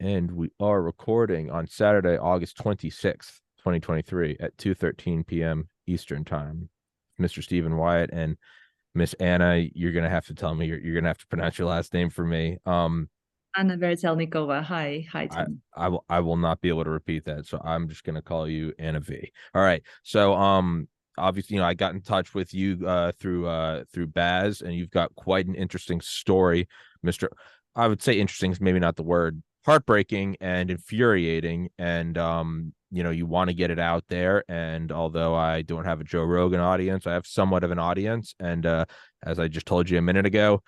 And we are recording on Saturday, August 26th, 2023 at 2:13 p.m. Eastern Time. Mr. Stephen Wyatt and Miss Anna, you're going to have to tell me, you're going to have to pronounce your last name for me. Anna Veretelnikova. Hi, I, Tim. I will not be able to repeat that, so I'm just going to call you Anna V. All right. So obviously, I got in touch with you through Baz, and you've got quite an interesting story, Mr. I would say interesting is maybe not the word. Heartbreaking and infuriating, and you want to get it out there. And although I don't have a Joe Rogan audience, I have somewhat of an audience, and as I just told you a minute ago,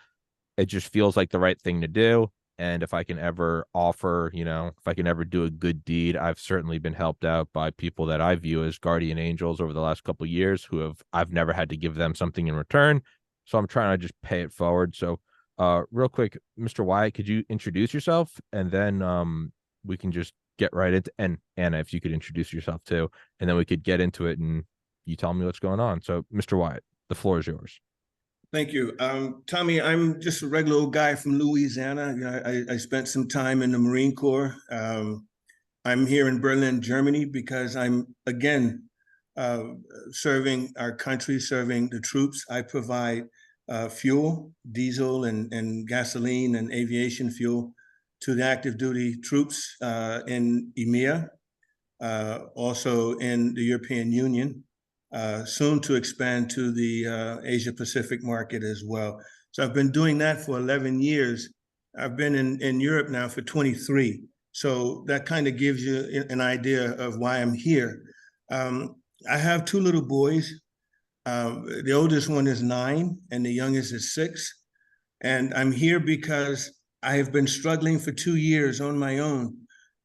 it just feels like the right thing to do. And if I can ever offer, if I can ever do a good deed, I've certainly been helped out by people that I view as guardian angels over the last couple of years I've never had to give them something in return. So I'm trying to just pay it forward. So real quick, Mr. Wyatt, could you introduce yourself, and then we can just get right into, and Anna, if you could introduce yourself too, and then we could get into it and you tell me what's going on. So Mr. Wyatt, the floor is yours. Thank you. Tommy, I'm just a regular old guy from Louisiana. I spent some time in the Marine Corps. I'm here in Berlin, Germany, because I'm, again, serving our country, serving the troops. I provide fuel, diesel and gasoline and aviation fuel to the active duty troops in EMEA, also in the European Union. Soon to expand to the Asia Pacific market as well. So I've been doing that for 11 years. I've been in Europe now for 23. So that kind of gives you an idea of why I'm here. I have two little boys. The oldest one is 9 and the youngest is 6. And I'm here because I have been struggling for 2 years on my own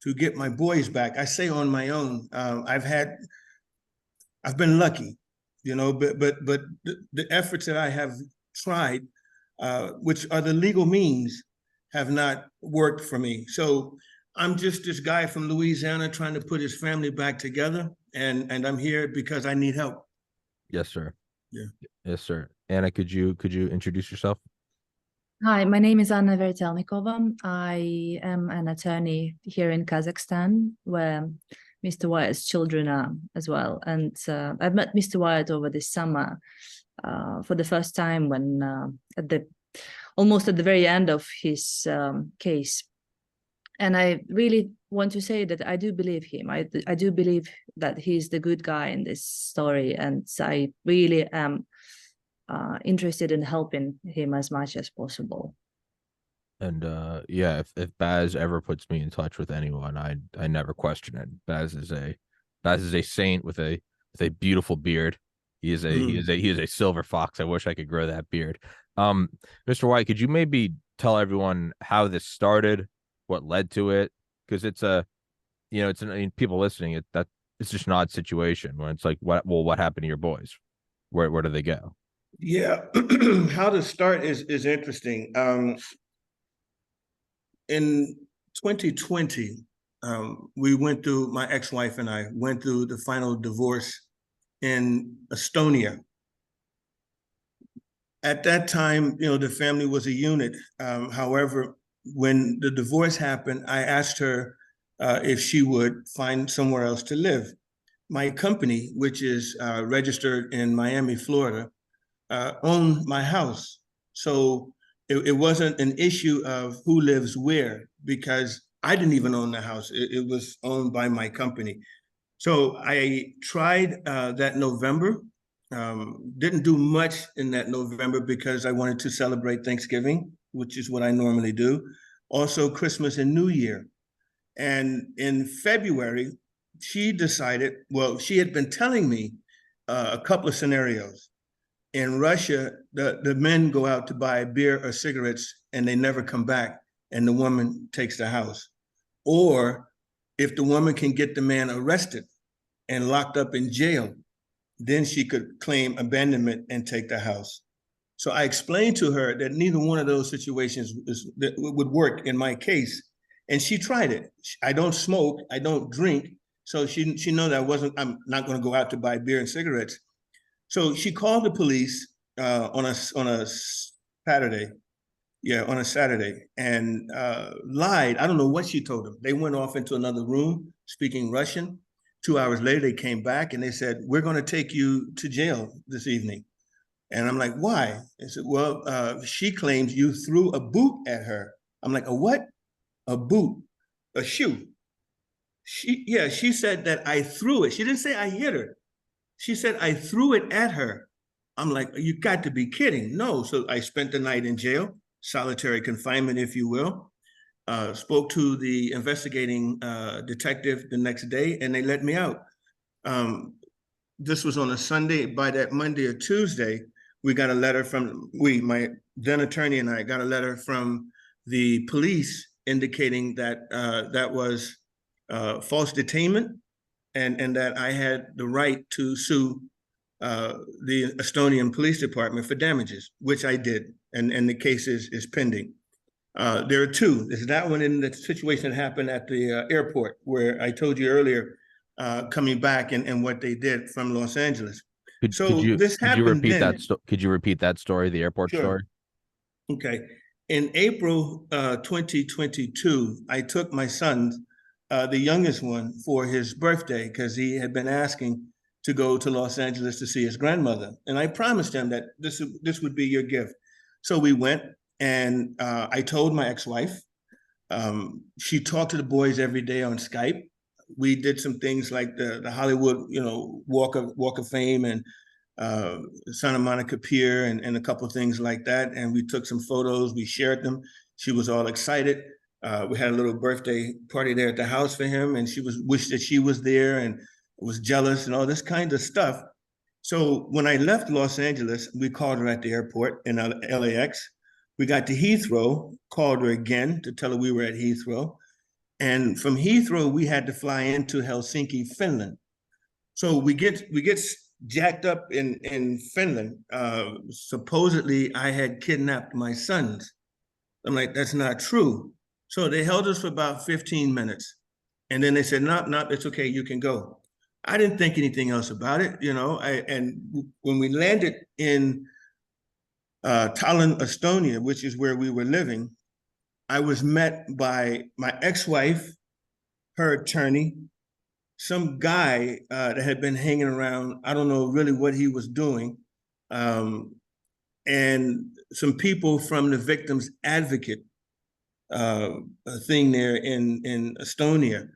to get my boys back. I say on my own. I've been lucky, but the efforts that I have tried, which are the legal means, have not worked for me. So I'm just this guy from Louisiana trying to put his family back together, and I'm here because I need help. Yes, sir. Yeah. Yes, sir. Anna, could you introduce yourself? Hi, my name is Anna Veretelnikova. I am an attorney here in Kazakhstan, where Mr. Wyatt's children are as well. And I've met Mr. Wyatt over this summer for the first time when almost at the very end of his case. And I really want to say that I do believe him. I do believe that he's the good guy in this story. And I really am interested in helping him as much as possible. And yeah, if Baz ever puts me in touch with anyone, I never question it. Baz is a saint with a beautiful beard. He is a silver fox. I wish I could grow that beard. Mr. White, could you maybe tell everyone how this started, what led to it? Because it's people listening, it's just an odd situation when it's like, what happened to your boys? Where do they go? Yeah, how to start is interesting. In 2020, my ex-wife and I went through the final divorce in Estonia. At that time, the family was a unit. However, when the divorce happened, I asked her if she would find somewhere else to live. My company, which is registered in Miami, Florida, owned my house. So it wasn't an issue of who lives where, because I didn't even own the house. It was owned by my company. So I tried that November. Didn't do much in that November because I wanted to celebrate Thanksgiving, which is what I normally do. Also Christmas and New Year. And in February, she decided, well, she had been telling me a couple of scenarios. In Russia, the men go out to buy beer or cigarettes and they never come back, and the woman takes the house. Or if the woman can get the man arrested and locked up in jail, then she could claim abandonment and take the house. So I explained to her that neither one of those situations would work in my case. And she tried it. I don't smoke, I don't drink. So she know that I'm not going to go out to buy beer and cigarettes. So she called the police on a Saturday, Yeah, on a Saturday, and lied. I don't know what she told them. They went off into another room speaking Russian. 2 hours later, they came back and they said, "We're going to take you to jail this evening." And I'm like, "Why?" They said, "Well, she claims you threw a boot at her." I'm like, "A what? A boot? A shoe?" She said that I threw it. She didn't say I hit her. She said I threw it at her. I'm like, "You got to be kidding." No. So I spent the night in jail, solitary confinement, if you will. Spoke to the investigating detective the next day, and they let me out. This was on a Sunday. By that Monday or Tuesday, we got a letter from, my then attorney and I got a letter from the police indicating that that was false detainment, and that I had the right to sue the Estonian Police Department for damages, which I did, and the case is pending. There are two. There's that one in the situation that happened at the airport where I told you earlier, coming back and what they did from Los Angeles. Could you repeat that? Could you repeat that story, the airport story? Okay. In April 2022, I took my son, the youngest one, for his birthday because he had been asking to go to Los Angeles to see his grandmother, and I promised him that this would be your gift. So we went. And I told my ex-wife. She talked to the boys every day on Skype. We did some things like the Hollywood, Walk of Fame and Santa Monica Pier and a couple of things like that. And we took some photos. We shared them. She was all excited. We had a little birthday party there at the house for him, and she wished that she was there and was jealous and all this kind of stuff. So when I left Los Angeles, we called her at the airport in LAX. We got to Heathrow, called her again to tell her we were at Heathrow. And from Heathrow, we had to fly into Helsinki, Finland. So we get jacked up in Finland. Supposedly, I had kidnapped my sons. I'm like, that's not true. So they held us for about 15 minutes. And then they said, no, it's okay, you can go. I didn't think anything else about it, and when we landed in Tallinn, Estonia, which is where we were living, I was met by my ex-wife, her attorney, some guy that had been hanging around. I don't know really what he was doing, and some people from the victim's advocate thing there in Estonia.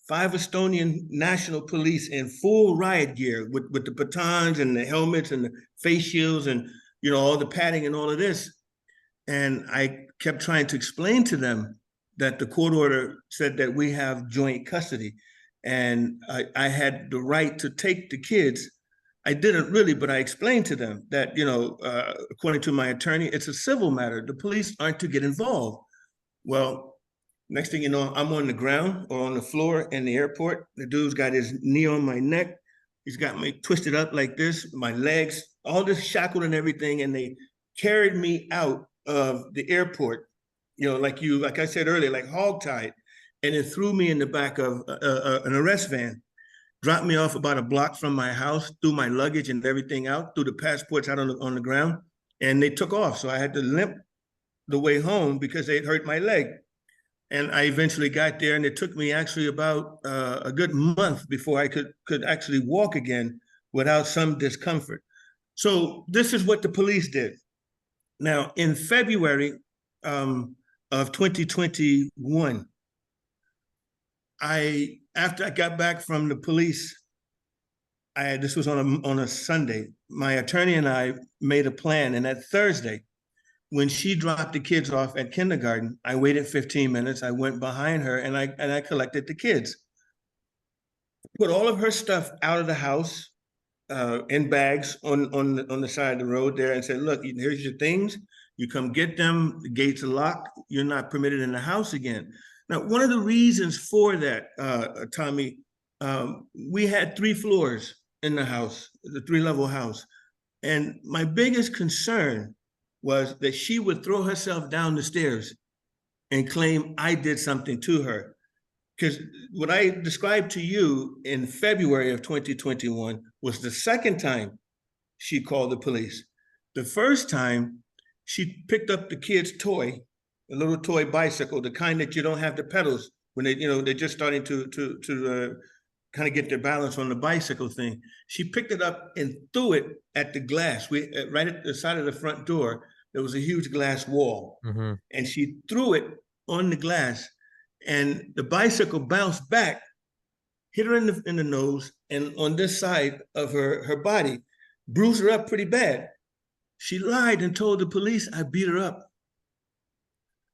5 Estonian national police in full riot gear with the batons and the helmets and the face shields and, all the padding and all of this. And I kept trying to explain to them that the court order said that we have joint custody and I had the right to take the kids. I didn't really, but I explained to them that, according to my attorney, it's a civil matter. The police aren't to get involved. Well, next thing you know, I'm on the ground or on the floor in the airport. The dude's got his knee on my neck. He's got me twisted up like this, my legs, all this shackled and everything. And they carried me out of the airport, like I said earlier, like hogtied, and then threw me in the back of an arrest van, dropped me off about a block from my house, threw my luggage and everything out, threw the passports out on the ground, and they took off. So I had to limp the way home because they had hurt my leg. And I eventually got there, and it took me actually about a good month before I could actually walk again without some discomfort. So this is what the police did. Now, in February of 2021, after I got back from the police, this was on a Sunday. My attorney and I made a plan, and that Thursday, when she dropped the kids off at kindergarten, I waited 15 minutes. I went behind her and I collected the kids. Put all of her stuff out of the house in bags on the side of the road there and said, look, here's your things. You come get them. The gates are locked. You're not permitted in the house again. Now, one of the reasons for that, Tommy, we had 3 floors in the house, the 3-level house. And my biggest concern was that she would throw herself down the stairs and claim I did something to her. Because what I described to you in February of 2021 was the second time she called the police. The first time, she picked up the kid's toy, a little toy bicycle, the kind that you don't have the pedals when they, they're just starting to kind of get their balance on the bicycle thing. She picked it up and threw it at the glass. Right at the side of the front door, there was a huge glass wall. Mm-hmm. And she threw it on the glass, and the bicycle bounced back, hit her in the nose, and on this side of her body, bruised her up pretty bad. She lied and told the police I beat her up.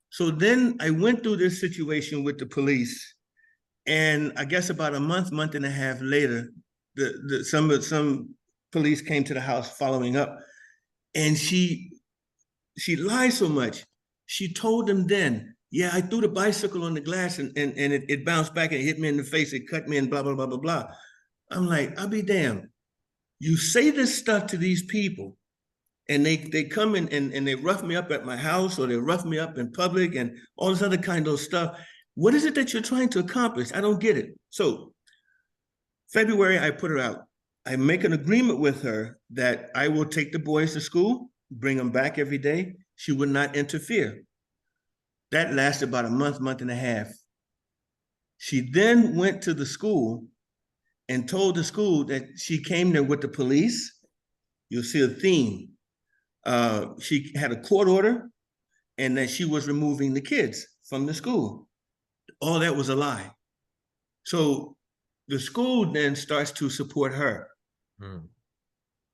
So then I went through this situation with the police, and I guess about a month and a half later, some police came to the house following up, and she lied so much. She told them then, yeah, I threw the bicycle on the glass and it bounced back and it hit me in the face, it cut me and blah, blah, blah, blah, blah. I'm like, I'll be damned. You say this stuff to these people, and they come in and they rough me up at my house, or they rough me up in public and all this other kind of stuff. What is it that you're trying to accomplish? I don't get it. So February, I put her out. I make an agreement with her that I will take the boys to school, bring them back every day. She would not interfere. That lasted about a month and a half. She then went to the school and told the school that she came there with the police. You'll see a theme. She had a court order and that she was removing the kids from the school. All that was a lie. So the school then starts to support her.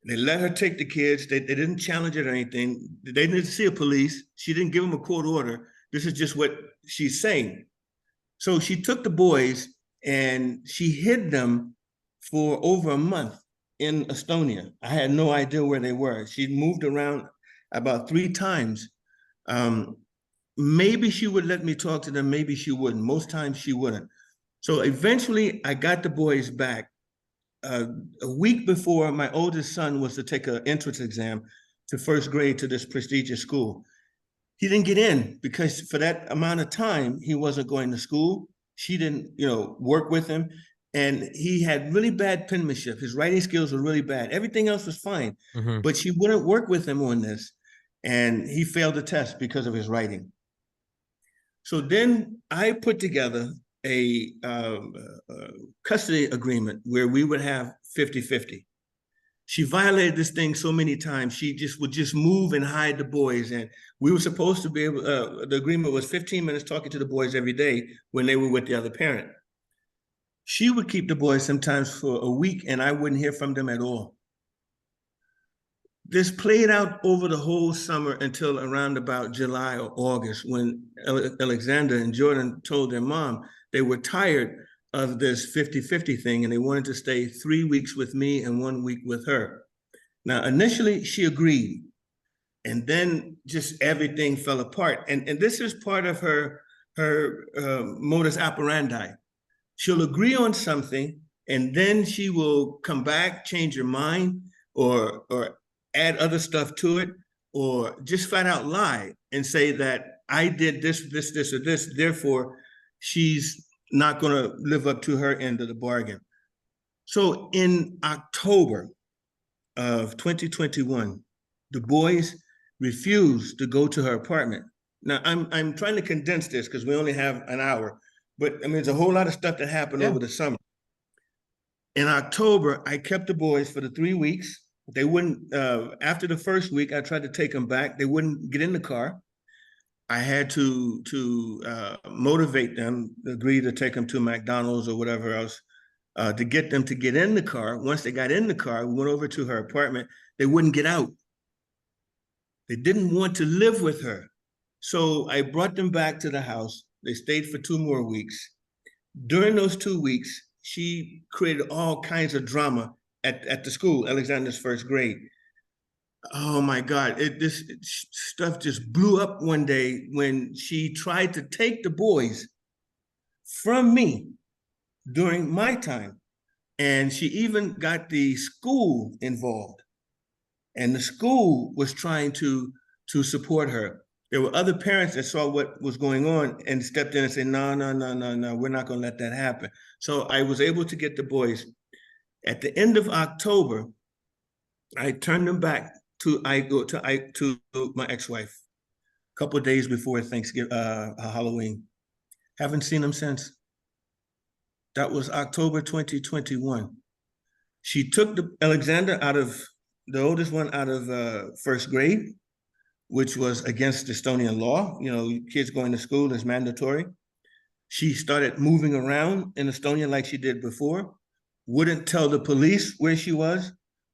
They let her take the kids. They didn't challenge it or anything. They didn't see a police. She didn't give them a court order. This is just what she's saying. So she took the boys and she hid them for over a month in Estonia. I had no idea where they were. She moved around about 3 times. Maybe she would let me talk to them. Maybe she wouldn't. Most times she wouldn't. So eventually I got the boys back. A week before my oldest son was to take an entrance exam to first grade to this prestigious school. He didn't get in because for that amount of time, he wasn't going to school. She didn't, work with him. And he had really bad penmanship. His writing skills were really bad. Everything else was fine, but she wouldn't work with him on this. And he failed the test because of his writing. So then I put together a custody agreement where we would have 50-50. She violated this thing so many times. She would just move and hide the boys. And we were supposed to be able, the agreement was 15 minutes talking to the boys every day when they were with the other parent. She would keep the boys sometimes for a week and I wouldn't hear from them at all. This played out over the whole summer until around about July or August when Alexander and Jordan told their mom they were tired of this 50-50 thing and they wanted to stay 3 weeks with me and 1 week with her. Now, initially she agreed, and then just everything fell apart. And this is part of her modus operandi. She'll agree on something and then she will come back, change her mind, or add other stuff to it, or just flat out lie and say that I did this, or this, therefore she's not going to live up to her end of the bargain. So in October of 2021, the boys refused to go to her apartment. Now I'm trying to condense this because we only have an hour, but I mean, there's a whole lot of stuff that happened over the summer. In October, I kept the boys for the 3 weeks. They wouldn't, after the first week, I tried to take them back. They wouldn't get in the car. I had to motivate them, agree to take them to McDonald's or whatever else, to get them to get in the car. Once they got in the car, we went over to her apartment. They wouldn't get out. They didn't want to live with her. So I brought them back to the house. They stayed for 2 more weeks. During those 2 weeks, she created all kinds of drama at the school, Alexander's first grade. Oh my God, this stuff just blew up one day when she tried to take the boys from me during my time. And she even got the school involved. And the school was trying to support her. There were other parents that saw what was going on and stepped in and said, no, we're not gonna let that happen. So I was able to get the boys. At the end of October, I turned them back to my ex-wife a couple of days before Thanksgiving, Halloween. Haven't seen him since. That was October 2021. She took Alexander out of, the oldest one, out of first grade, which was against Estonian law. You know, kids going to school is mandatory. She started moving around in Estonia like she did before, wouldn't tell the police where she was,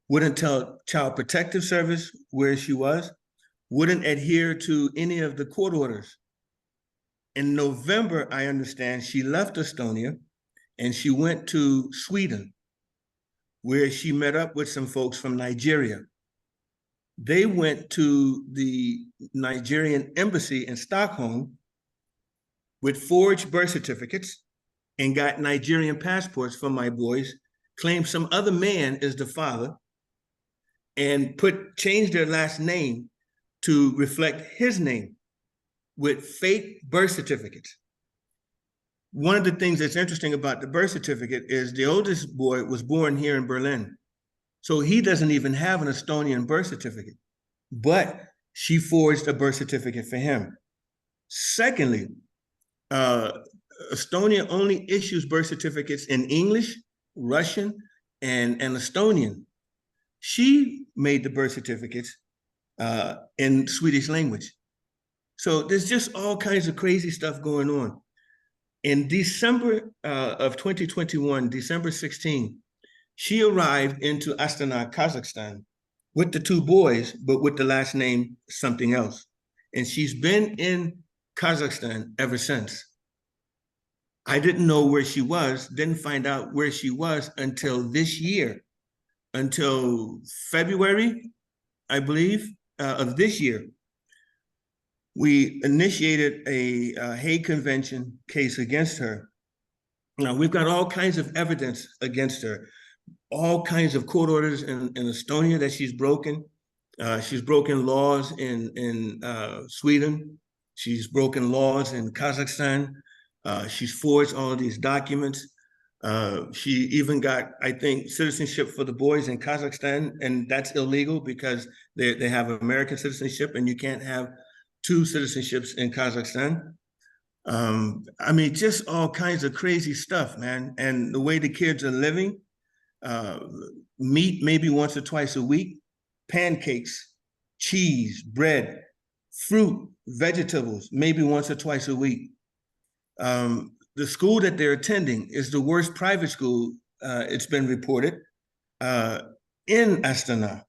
wouldn't tell Child Protective Service where she was, wouldn't adhere to any of the court orders. In November, I understand, she left Estonia and she went to Sweden, where she met up with some folks from Nigeria. They went to the Nigerian embassy in Stockholm with forged birth certificates and got Nigerian passports from my boys, claimed some other man is the father, and changed their last name to reflect his name with fake birth certificates. One of the things that's interesting about the birth certificate is the oldest boy was born here in Berlin. So he doesn't even have an Estonian birth certificate, but she forged a birth certificate for him. Secondly, Estonia only issues birth certificates in English, Russian, and Estonian. She made the birth certificates in Swedish language. So there's just all kinds of crazy stuff going on. In December of 2021, December 16, she arrived into Astana, Kazakhstan with the two boys, but with the last name something else. And she's been in Kazakhstan ever since. I didn't know where she was, didn't find out where she was until this year, until February, I believe, of this year. We initiated a Hague Convention case against her. Now, we've got all kinds of evidence against her, all kinds of court orders in Estonia that she's broken. She's broken laws in Sweden. She's broken laws in Kazakhstan. She's forged all of these documents. She even got, I think, citizenship for the boys in Kazakhstan, and that's illegal because they have American citizenship, and you can't have two citizenships in Kazakhstan. I mean, just all kinds of crazy stuff, man. And the way the kids are living, meat maybe once or twice a week, pancakes, cheese, bread, fruit, vegetables, maybe once or twice a week. The school that they're attending is the worst private school, it's been reported, in Astana.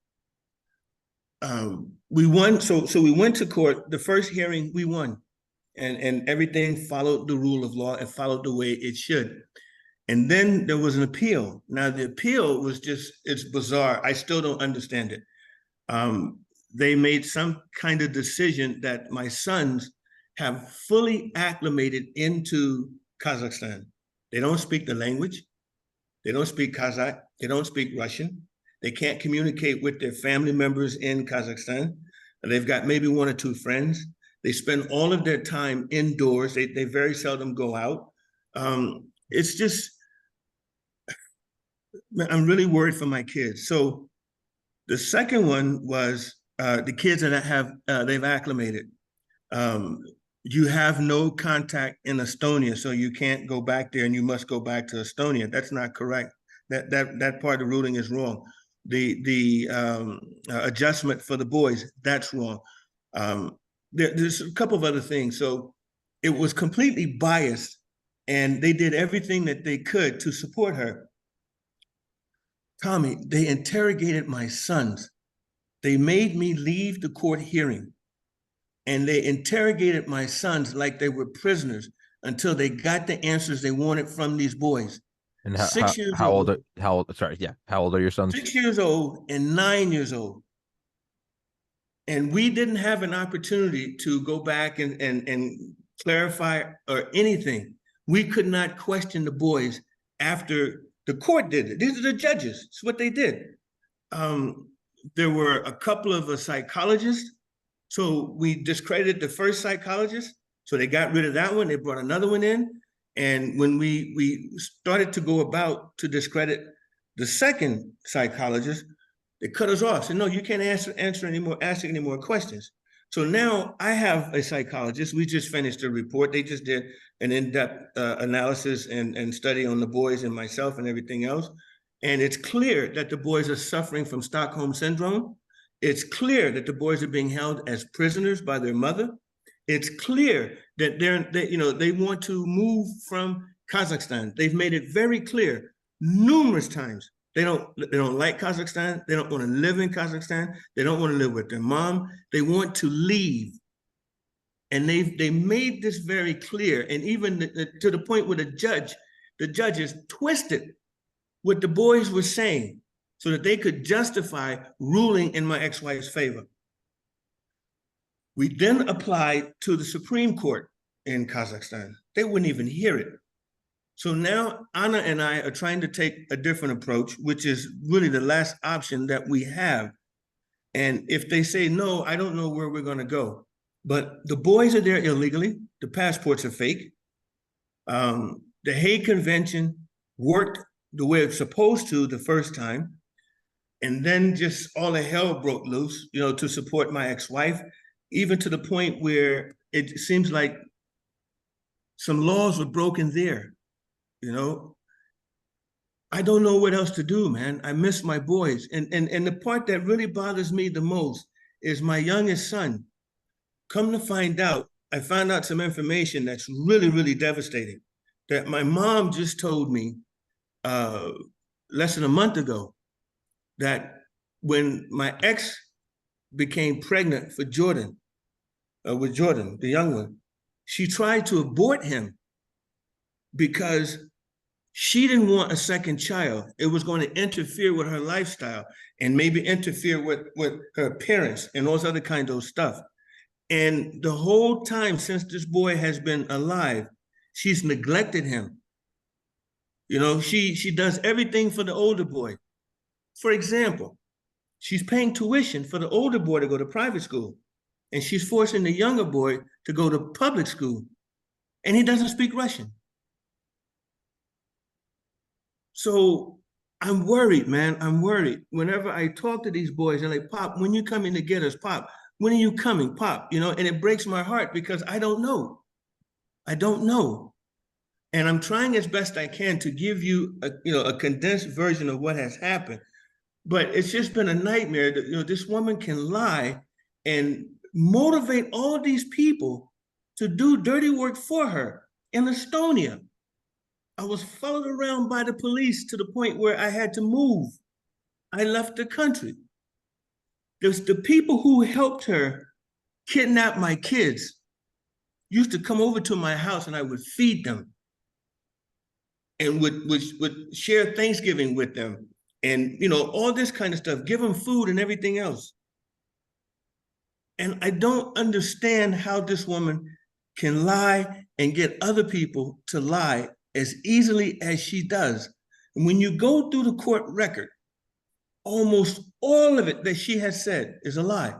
We won, so we went to court. The first hearing, we won. And everything followed the rule of law and followed the way it should. And then there was an appeal. Now, the appeal was just, it's bizarre. I still don't understand it. They made some kind of decision that my sons have fully acclimated into Kazakhstan. They don't speak the language. They don't speak Kazakh. They don't speak Russian. They can't communicate with their family members in Kazakhstan. They've got maybe one or two friends. They spend all of their time indoors. They very seldom go out. It's just, I'm really worried for my kids. So the second one was the kids that have, they've acclimated. You have no contact in Estonia, so you can't go back there and you must go back to Estonia. That's not correct. That part of the ruling is wrong. The adjustment for the boys, that's wrong. There's a couple of other things. So it was completely biased, and they did everything that they could to support her. Tommy, they interrogated my sons. They made me leave the court hearing, and they interrogated my sons like they were prisoners until they got the answers they wanted from these boys. And how old? Sorry, yeah. How old are your sons? 6 years old and 9 years old. And we didn't have an opportunity to go back and clarify or anything. We could not question the boys after the court did it. These are the judges. It's what they did. There were a couple of psychologists. So we discredited the first psychologist. So they got rid of that one. They brought another one in. And when we started to go about to discredit the second psychologist, They cut us off. Said, no, you can't ask any more questions. So now I have a psychologist. We just finished a report. They just did an in-depth analysis and study on the boys and myself and everything else. And it's clear that the boys are suffering from Stockholm Syndrome. It's clear that the boys are being held as prisoners by their mother. It's clear that they want to move from Kazakhstan. They've made it very clear numerous times. They don't like Kazakhstan. They don't want to live in Kazakhstan. They don't want to live with their mom. They want to leave. And they made this very clear. And even to the point where the judges twisted what the boys were saying so that they could justify ruling in my ex-wife's favor. We then applied to the Supreme Court in Kazakhstan. They wouldn't even hear it. So now Anna and I are trying to take a different approach, which is really the last option that we have. And if they say no, I don't know where we're going to go. But the boys are there illegally. The passports are fake. The Hague Convention worked the way it's supposed to the first time. And then just all the hell broke loose, to support my ex-wife, even to the point where it seems like some laws were broken there. I don't know what else to do, man. I miss my boys. And the part that really bothers me the most is my youngest son. Come to find out, I found out some information that's really, really devastating, that my mom just told me less than a month ago, that when my ex became pregnant for Jordan, with Jordan, the young one, she tried to abort him because she didn't want a second child. It was going to interfere with her lifestyle and maybe interfere with her appearance and all those other kind of stuff. And the whole time since this boy has been alive, she's neglected him. She does everything for the older boy. For example, she's paying tuition for the older boy to go to private school, and she's forcing the younger boy to go to public school, and he doesn't speak Russian. So I'm worried, man. I'm worried. Whenever I talk to these boys, they're like, Pop, when you coming to get us, Pop? When are you coming, Pop? And it breaks my heart because I don't know. I don't know. And I'm trying as best I can to give you a condensed version of what has happened. But it's just been a nightmare that, this woman can lie and motivate all of these people to do dirty work for her in Estonia. I was followed around by the police to the point where I had to move. I left the country. There's the people who helped her kidnap my kids used to come over to my house and I would feed them and would share Thanksgiving with them and, all this kind of stuff, give them food and everything else. And I don't understand how this woman can lie and get other people to lie as easily as she does. And when you go through the court record, almost all of it that she has said is a lie.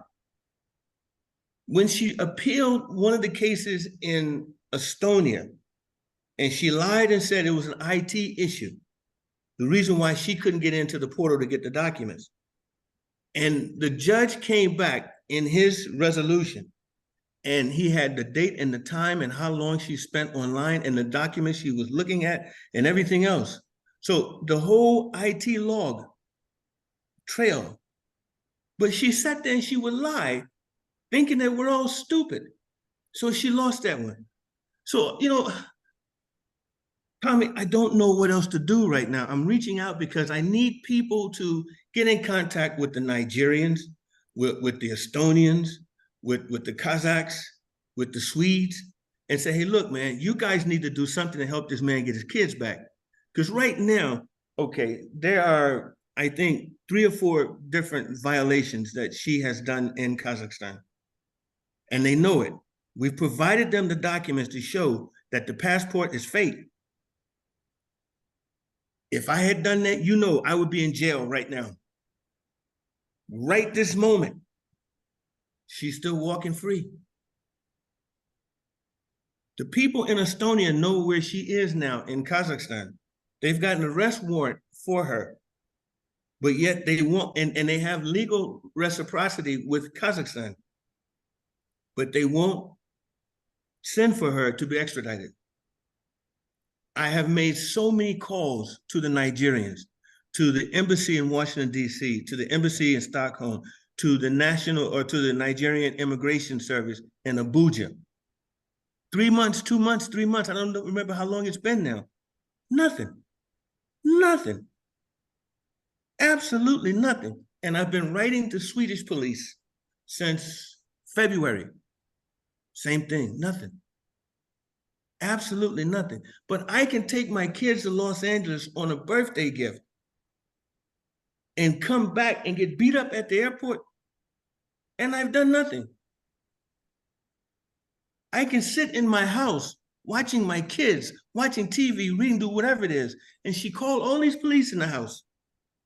When she appealed one of the cases in Estonia, and she lied and said it was an IT issue, the reason why she couldn't get into the portal to get the documents. And the judge came back in his resolution, and he had the date and the time and how long she spent online and the documents she was looking at and everything else. So the whole IT log trail. But she sat there and she would lie, thinking that we're all stupid. So she lost that one. So, Tommy, I don't know what else to do right now. I'm reaching out because I need people to get in contact with the Nigerians, with the Estonians, with the Kazakhs, with the Swedes, and say, hey, look, man, you guys need to do something to help this man get his kids back. Because right now, okay, there are, I think, 3 or 4 different violations that she has done in Kazakhstan. And they know it. We've provided them the documents to show that the passport is fake. If I had done that, I would be in jail right now. Right this moment. She's still walking free. The people in Estonia know where she is now in Kazakhstan. They've got an arrest warrant for her. but yet they want, and they have legal reciprocity with Kazakhstan, but they won't send for her to be extradited. I have made so many calls to the Nigerians, to the embassy in Washington, D.C., to the embassy in Stockholm, to the national or to the Nigerian Immigration Service in Abuja. 3 months, 2 months, 3 months. I don't remember how long it's been now. Nothing. Nothing. Absolutely nothing. And I've been writing to Swedish police since February. Same thing, nothing. Absolutely nothing. But I can take my kids to Los Angeles on a birthday gift and come back and get beat up at the airport, and I've done nothing. I can sit in my house watching my kids, watching TV, reading, do whatever it is, and she called all these police in the house.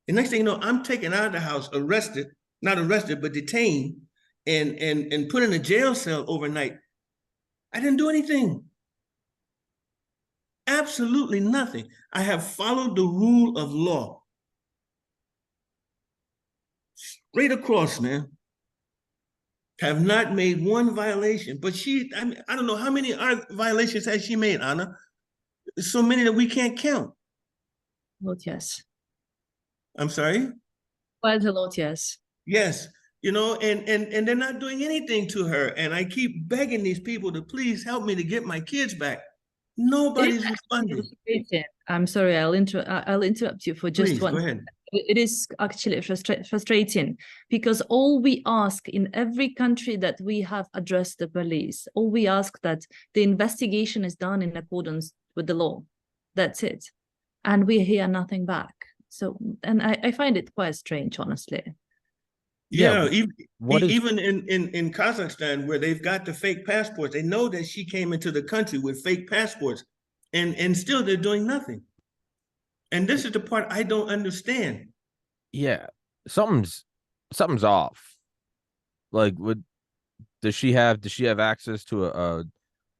The next thing you know, I'm taken out of the house, arrested, not arrested, but detained, and put in a jail cell overnight. I didn't do anything. Absolutely nothing. I have followed the rule of law. Straight across, man. Have not made one violation. But she, I mean, I don't know how many violations has she made, Anna? So many that we can't count. Well, yes. I'm sorry? Quite a lot, yes. Yes. You know, and they're not doing anything to her. And I keep begging these people to please help me to get my kids back. Nobody's responding. I'm sorry, I'll interrupt you for just Please, one. go ahead. It is actually frustrating because all we ask in every country that we have addressed the police, all we ask that the investigation is done in accordance with the law. That's it. And we hear nothing back. So, and I find it quite strange, honestly. Yeah, even in Kazakhstan, where they've got the fake passports, they know that she came into the country with fake passports, and still they're doing nothing. And this is the part I don't understand. Yeah, something's off. Like, does she have access to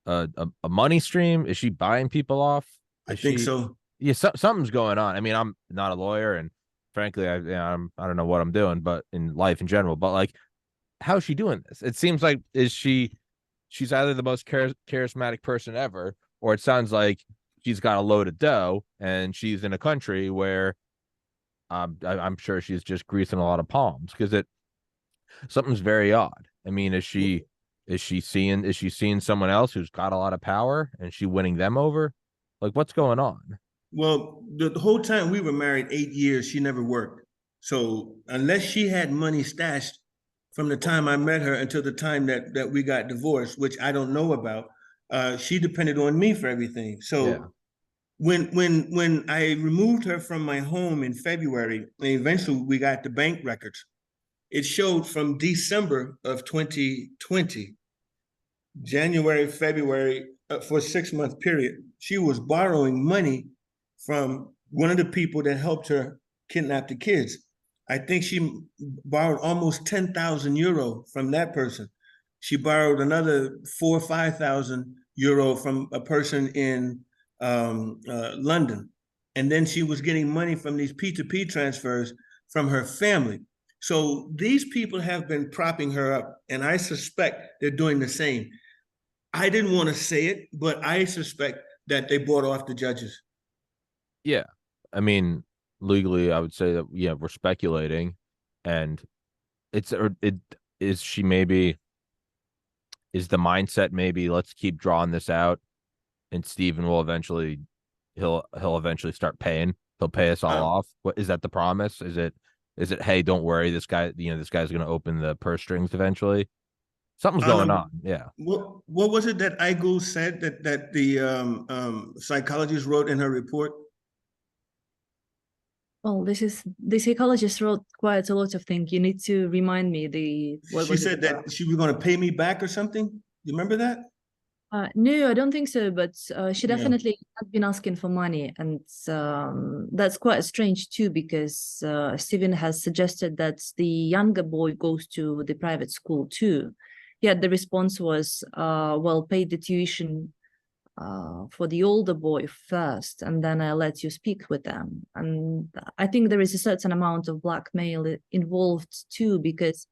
a money stream? Is she buying people off? I think so. Yeah, something's going on. I mean, I'm not a lawyer, and frankly, I don't know what I'm doing, but in life in general. But like, how is she doing this? It seems like she's either the most charismatic person ever, or it sounds like she's got a load of dough and she's in a country where I'm sure she's just greasing a lot of palms, because something's very odd. I mean, is she seeing someone else who's got a lot of power and she winning them over? Like, what's going on? Well, the whole time we were married 8 years, she never worked. So unless she had money stashed from the time I met her until the time that we got divorced, which I don't know about, she depended on me for everything. So yeah. When I removed her from my home in February, and eventually we got the bank records, it showed from December of 2020, January, February, for a 6-month period, she was borrowing money from one of the people that helped her kidnap the kids. I think she borrowed almost 10,000 euro from that person. She borrowed another 4,000 or 5,000 euro from a person in London. And then she was getting money from these P2P transfers from her family. So these people have been propping her up, and I suspect they're doing the same. I didn't want to say it, but I suspect that they bought off the judges. Yeah. I mean, legally, I would say that, yeah, we're speculating, and is the mindset maybe, let's keep drawing this out, and Steven will eventually, he'll eventually start paying. He'll pay us all off. What is that, the promise? Is it, hey, don't worry, this guy's going to open the purse strings eventually? Something's going on. Yeah. What was it that Igul said that the psychologist wrote in her report? Well, the psychologist wrote quite a lot of things. You need to remind me She said that she was going to pay me back or something. You remember that? No, I don't think so. But she definitely had been asking for money, and that's quite strange too, because Steven has suggested that the younger boy goes to the private school too. Yet the response was, well, pay the tuition for the older boy first, and then I let you speak with them. And I think there is a certain amount of blackmail involved too, because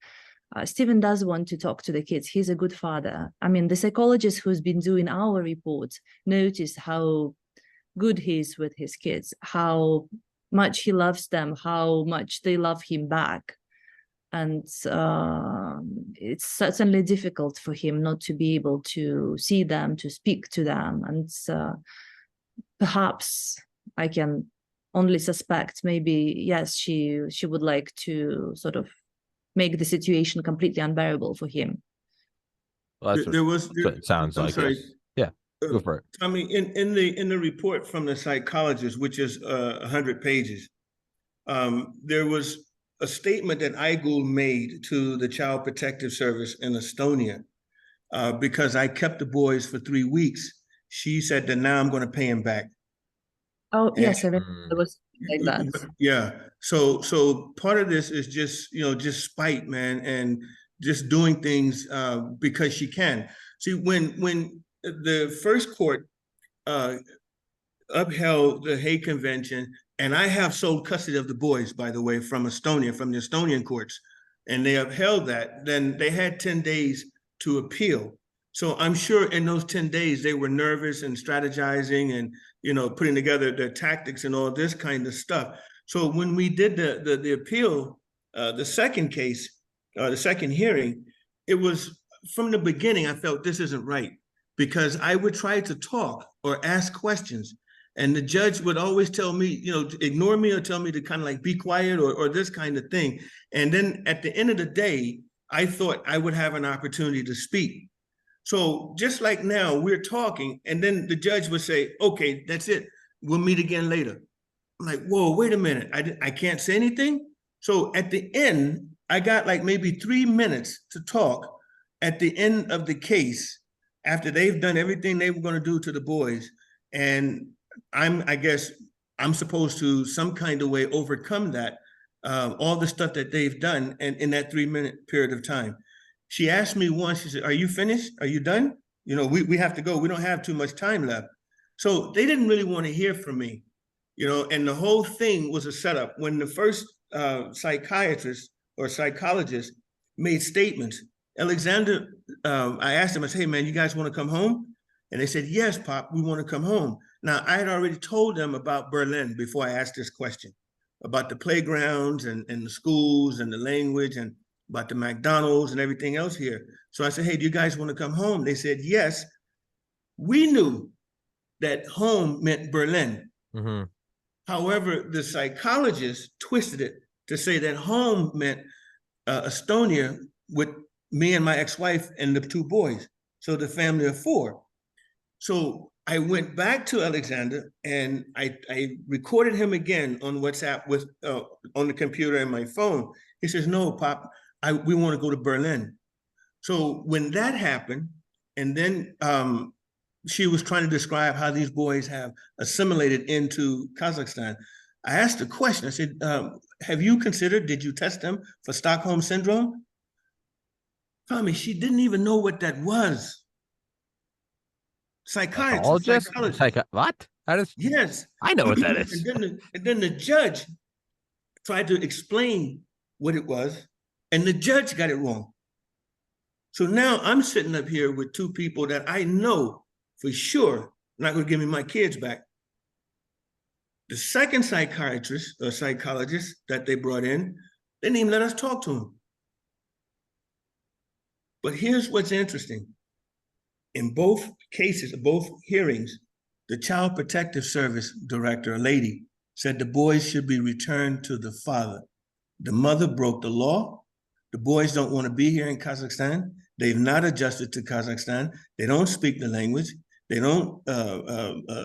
Stephen does want to talk to the kids. He's a good father. I mean, the psychologist who's been doing our reports noticed how good he is with his kids, how much he loves them, how much they love him back. And it's certainly difficult for him not to be able to see them, to speak to them. And perhaps I can only suspect, maybe, yes, she would like to sort of make the situation completely unbearable for him. Well, that's what it sounds like. Sorry. Yes. Yeah, go for it. I mean, in the report from the psychologist, which is 100 pages, there was a statement that Aigul made to the Child Protective Service in Estonia, because I kept the boys for 3 weeks. She said that now I'm going to pay him back. Oh, yes, I remember it was like that. Yeah. So part of this is just, just spite, man, and just doing things because she can. See, when the first court upheld the Hague Convention, and I have sole custody of the boys, by the way, from Estonia, from the Estonian courts, and they upheld that, then they had 10 days to appeal. So I'm sure in those 10 days, they were nervous and strategizing and, putting together their tactics and all this kind of stuff. So when we did the appeal, the second case, the second hearing, it was from the beginning, I felt this isn't right, because I would try to talk or ask questions, and the judge would always tell me, ignore me or tell me to kind of like be quiet or this kind of thing. And then at the end of the day, I thought I would have an opportunity to speak. So just like now, we're talking, and then the judge would say, okay, that's it. We'll meet again later. I'm like, whoa, wait a minute. I can't say anything. So at the end, I got like maybe 3 minutes to talk at the end of the case, after they've done everything they were going to do to the boys. And I guess I'm supposed to some kind of way overcome that, all the stuff that they've done, and in that 3-minute period of time. She asked me once, she said, are you finished? Are you done? We have to go. We don't have too much time left. So they didn't really want to hear from me, and the whole thing was a setup. When the first psychiatrist or psychologist made statements, Alexander, I asked him, I said, hey, man, you guys want to come home? And they said, yes, Pop, we want to come home. Now, I had already told them about Berlin before I asked this question, about the playgrounds and the schools and the language and about the McDonald's and everything else here. So I said, hey, do you guys want to come home? They said, yes. We knew that home meant Berlin. Mm-hmm. However, the psychologist twisted it to say that home meant Estonia with me and my ex-wife and the 2 boys. So the family of 4. So I went back to Alexander and I recorded him again on WhatsApp with on the computer and my phone. He says, no, Pop, we want to go to Berlin. So when that happened, and then she was trying to describe how these boys have assimilated into Kazakhstan, I asked a question. I said, have you considered, did you test them for Stockholm Syndrome? Tommy, she didn't even know what that was. Psychiatrist. What? That is, yes. I know what that is. And then the judge tried to explain what it was, and the judge got it wrong. So now I'm sitting up here with 2 people that I know for sure not going to give me my kids back. The second psychiatrist or psychologist that they brought in, they didn't even let us talk to him. But here's what's interesting. In both cases, both hearings, the Child Protective Service director, a lady, said the boys should be returned to the father. The mother broke the law. The boys don't want to be here in Kazakhstan. They've not adjusted to Kazakhstan. They don't speak the language. They don't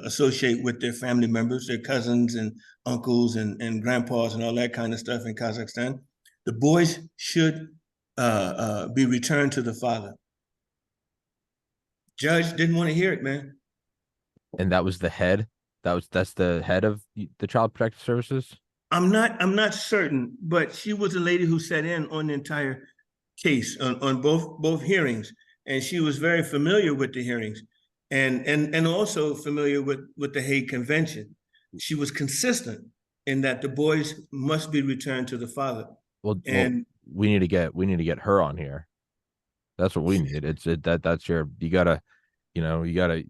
associate with their family members, their cousins and uncles and grandpas and all that kind of stuff in Kazakhstan. The boys should be returned to the father. Judge didn't want to hear it, man. And that was the head? That's the head of the Child Protective Services? I'm not certain, but she was a lady who sat in on the entire case on both hearings, and she was very familiar with the hearings. and also familiar with the Hague Convention. She was consistent in that the boys must be returned to the father. Well, And we need to get her on here. That's what we need. That's you gotta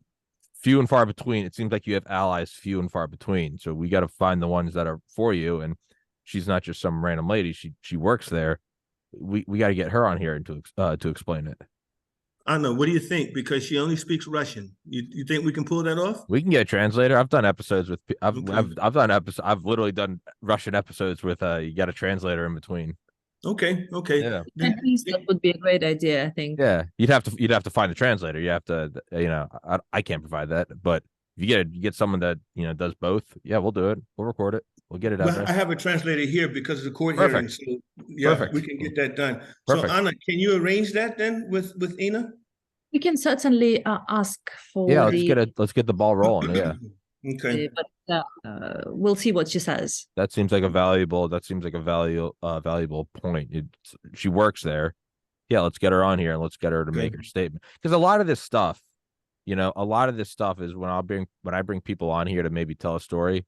few and far between. It seems like you have allies few and far between. So we got to find the ones that are for you. And she's not just some random lady. She works there. We got to get her on here to explain it. I don't know. What do you think? Because she only speaks Russian. You think we can pull that off? We can get a translator. I've done episodes with. I've done episodes. I've literally done Russian episodes with. You got a translator in between. Okay. Yeah. That would be a great idea, I think. Yeah, you'd have to find a translator. You have to, I can't provide that, but if you get someone that does both, yeah, we'll do it. We'll record it. We'll get it out Well, there. I have a translator here because of the court Perfect. hearing. So yeah, Perfect. we can get that done. Perfect. So Anna, can you arrange that then with Ina? We can certainly ask for Yeah, let's get the ball rolling. Yeah. Okay. But we'll see what she says. That seems like a valuable point. She works there. Yeah, let's get her on here and let's get her to make her statement. Because a lot of this stuff is when I bring people on here to maybe tell a story,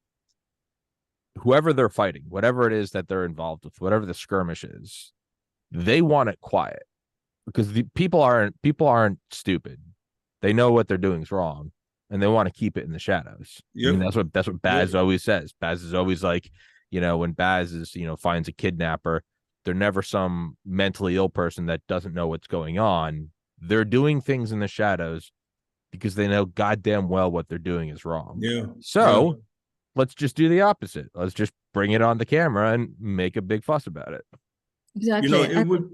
whoever they're fighting, whatever it is that they're involved with, whatever the skirmish is, they want it quiet because the people aren't stupid. They know what they're doing is wrong and they want to keep it in the shadows. Yep. I mean, that's what Baz always says. Baz is always like, when Baz is, finds a kidnapper, they're never some mentally ill person that doesn't know what's going on. They're doing things in the shadows because they know goddamn well what they're doing is wrong. Yeah. So let's just do the opposite. Let's just bring it on the camera and make a big fuss about it. Exactly. I think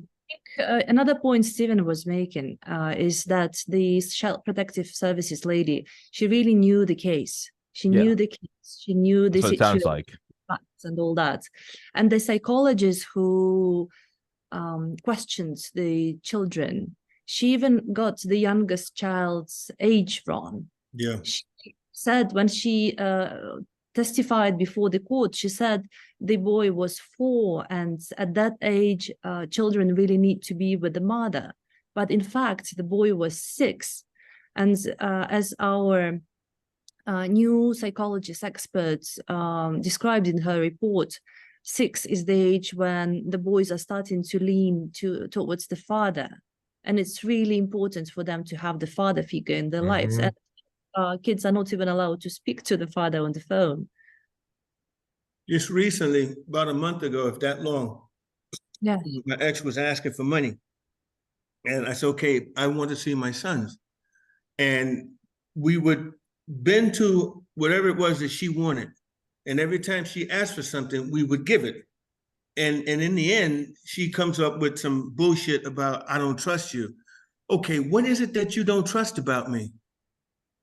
another point Stephen was making is that the Child Protective Services lady, she really knew the case. She knew the case. She knew the situation. It sounds like. And all that. And the psychologist who questioned the children, she even got the youngest child's age wrong. Yeah. She said when she testified before the court, she said the boy was 4, and at that age, children really need to be with the mother. But in fact, the boy was 6. And as our new psychologist experts described in her report, 6 is the age when the boys are starting to lean towards the father. And it's really important for them to have the father figure in their lives. And kids are not even allowed to speak to the father on the phone. Just recently, about a month ago, if that long, my ex was asking for money. And I said, okay, I want to see my sons. And we would been to whatever it was that she wanted. And every time she asked for something, we would give it. And in the end, she comes up with some bullshit about, I don't trust you. Okay, what is it that you don't trust about me?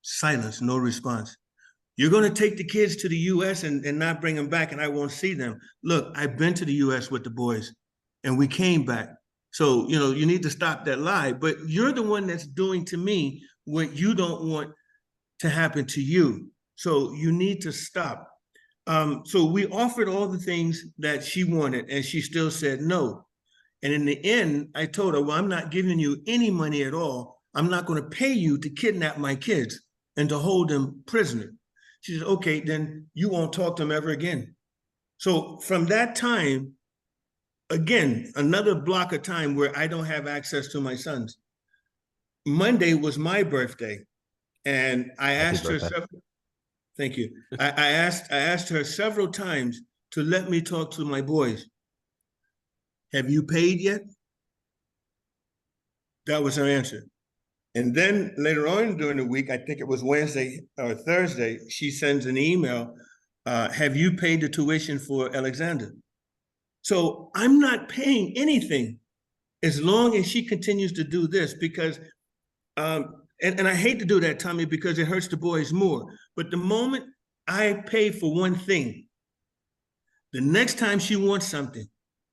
Silence, no response. You're going to take the kids to the U.S. and not bring them back and I won't see them. Look, I've been to the U.S. with the boys and we came back. So, you need to stop that lie. But you're the one that's doing to me what you don't want to happen to you. So you need to stop. So we offered all the things that she wanted and she still said no. And in the end, I told her, well, I'm not giving you any money at all. I'm not going to pay you to kidnap my kids and to hold them prisoner. She said, okay, then you won't talk to them ever again. So from that time, again, another block of time where I don't have access to my sons. Monday was my birthday. And I asked her thank you. I asked her several times to let me talk to my boys. Have you paid yet? That was her answer. And then later on during the week, I think it was Wednesday or Thursday, she sends an email. Have you paid the tuition for Alexander? So I'm not paying anything as long as she continues to do this because and I hate to do that, Tommy, because it hurts the boys more. But the moment I pay for one thing, the next time she wants something,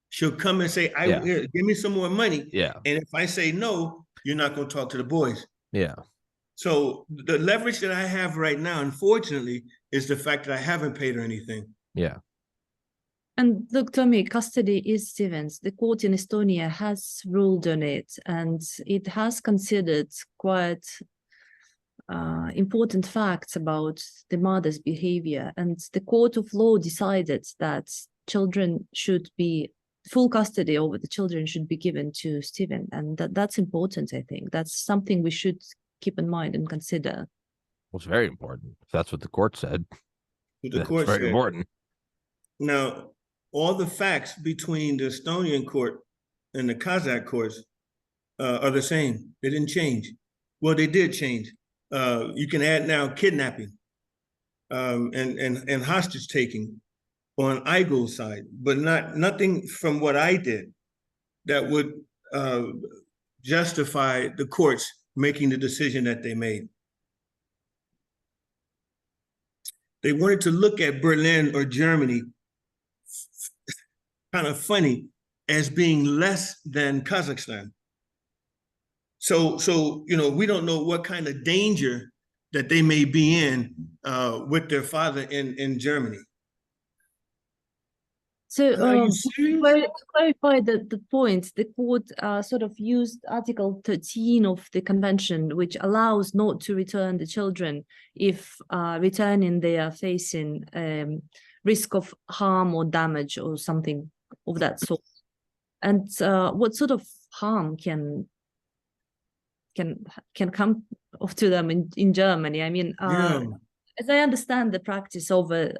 she'll come and say, Here, give me some more money. Yeah. And if I say no, you're not going to talk to the boys. Yeah. So the leverage that I have right now, unfortunately, is the fact that I haven't paid her anything. Yeah. And look, Tommy, custody is Stephen's. The court in Estonia has ruled on it, and it has considered quite important facts about the mother's behavior, and the court of law decided that full custody over the children should be given to Stephen, and that's important. I think that's something we should keep in mind and consider. Well, it's very important. That's what the court said. The court very said. Important. Now, all the facts between the Estonian court and the Kazakh courts are the same. They didn't change. Well, they did change. You can add now kidnapping and hostage taking on Igul's side, but nothing from what I did that would justify the courts making the decision that they made. They wanted to look at Berlin or Germany, kind of funny, as being less than Kazakhstan. So we don't know what kind of danger that they may be in with their father in Germany. So to clarify the point, the court sort of used Article 13 of the convention, which allows not to return the children if returning they are facing risk of harm or damage or something of that sort. And what sort of harm can come to them in Germany? I mean, as I understand the practice over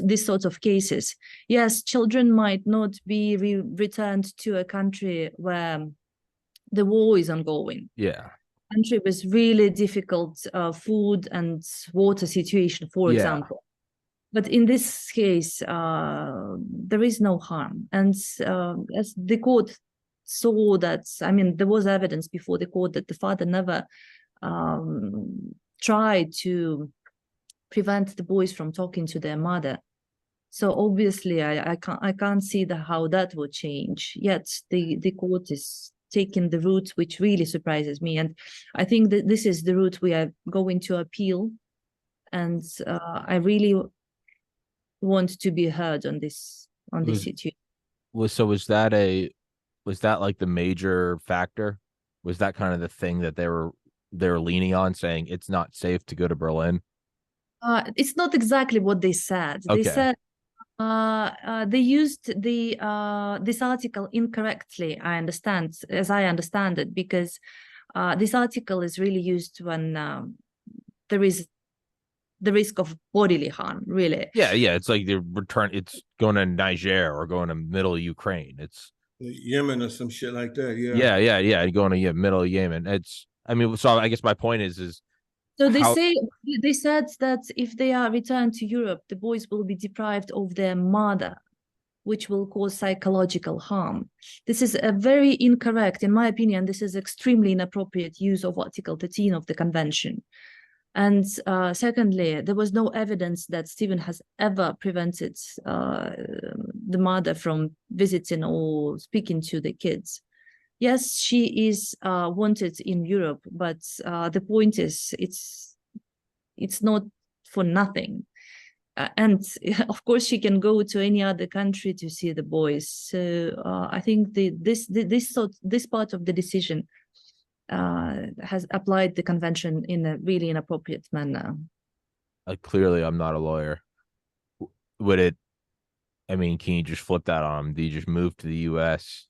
these sorts of cases, yes, children might not be returned to a country where the war is ongoing. Yeah. Country with really difficult food and water situation, for example. But in this case, there is no harm. And as the court saw that, I mean, there was evidence before the court that the father never tried to prevent the boys from talking to their mother. So obviously, I can't see how that will change. Yet the court is taking the route which really surprises me, and I think that this is the route we are going to appeal. And I really want to be heard on this situation. Was that like the major factor? Was that kind of the thing that they were leaning on, saying it's not safe to go to Berlin? It's not exactly what they said. Okay. They said they used this article incorrectly, as I understand it, because this article is really used when there is the risk of bodily harm, really. Yeah, it's like it's going to Niger or going to middle Ukraine. It's Yemen or some shit like that. Yeah. Going to middle Yemen. So I guess my point is so they said that if they are returned to Europe, the boys will be deprived of their mother, which will cause psychological harm. This is a very incorrect, in my opinion, this is extremely inappropriate use of Article 13 of the Convention. And secondly, there was no evidence that Stephen has ever prevented the mother from visiting or speaking to the kids. Yes, she is wanted in Europe, but the point is, it's not for nothing. And of course, she can go to any other country to see the boys. So I think this part of the decision has applied the convention in a really inappropriate manner. Clearly, I'm not a lawyer. Can you just flip that on them? Do you just move to the U.S.?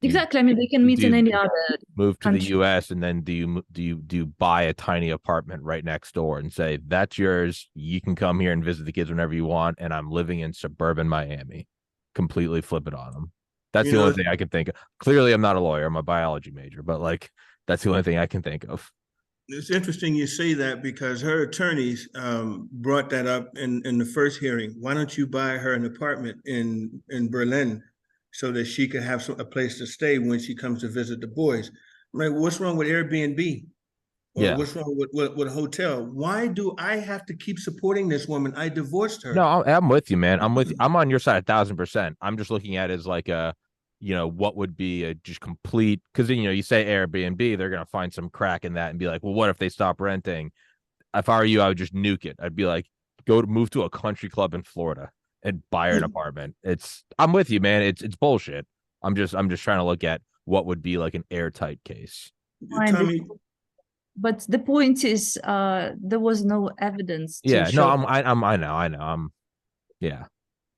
Exactly. I mean, they can meet in any other move to country. The U.S. and then do you buy a tiny apartment right next door and say, that's yours, you can come here and visit the kids whenever you want, and I'm living in suburban Miami? Completely flip it on them. That's the only thing I can think of. Clearly, I'm not a lawyer. I'm a biology major, but that's the only thing I can think of. It's interesting you say that, because her attorneys brought that up in the first hearing. Why don't you buy her an apartment in Berlin so that she could have a place to stay when she comes to visit the boys? I'm like, what's wrong with Airbnb? Or what's wrong with a hotel? Why do I have to keep supporting this woman? I divorced her. No, I'm with you, man. I'm with you. I'm on your side 1,000%. I'm just looking at it as like what would be a just complete, because you say Airbnb, they're gonna find some crack in that and be like, well, what if they stop renting? If I were you, I would just nuke it. I'd be like, move to a country club in Florida and buy her an apartment. I'm with you, man. It's bullshit. I'm just trying to look at what would be like an airtight case. But the point is, there was no evidence to Yeah, no, show I know. Yeah.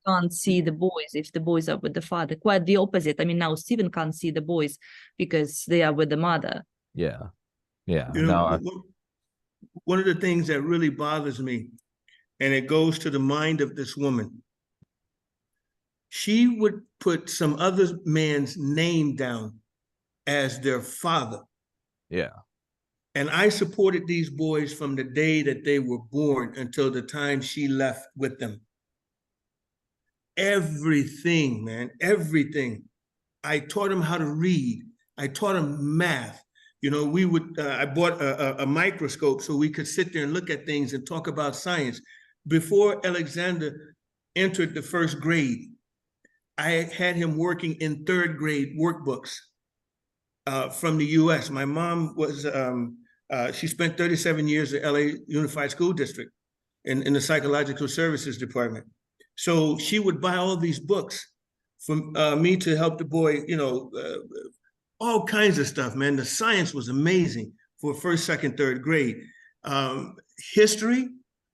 can't see the boys if the boys are with the father. Quite the opposite. I mean, now Stephen can't see the boys because they are with the mother. Yeah. Yeah. You know, one of the things that really bothers me, and it goes to the mind of this woman, she would put some other man's name down as their father. Yeah. And I supported these boys from the day that they were born until the time she left with them. Everything, man, everything. I taught them how to read. I taught them math. You know, we would, I bought a microscope so we could sit there and look at things and talk about science. Before Alexander entered the first grade, I had him working in third grade workbooks from the US. My mom was, she spent 37 years at LA Unified School District in the psychological services department. So she would buy all these books for me to help the boy, you know, all kinds of stuff, man. The science was amazing for first, second, third grade. History,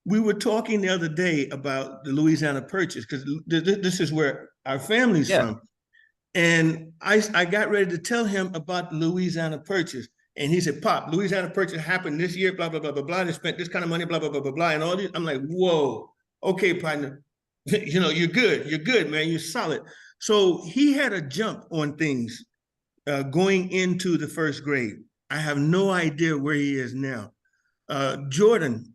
we were talking the other day about the Louisiana Purchase, because this is where our family's from. And I got ready to tell him about the Louisiana Purchase. And he said, Pop, Louisiana Purchase happened this year, blah, blah, blah, blah, blah. They spent this kind of money, blah, blah, blah, blah, blah. And all these, I'm like, whoa, okay, partner. You know, you're good, man, you're solid. So he had a jump on things going into the first grade. I have no idea where he is now. Jordan,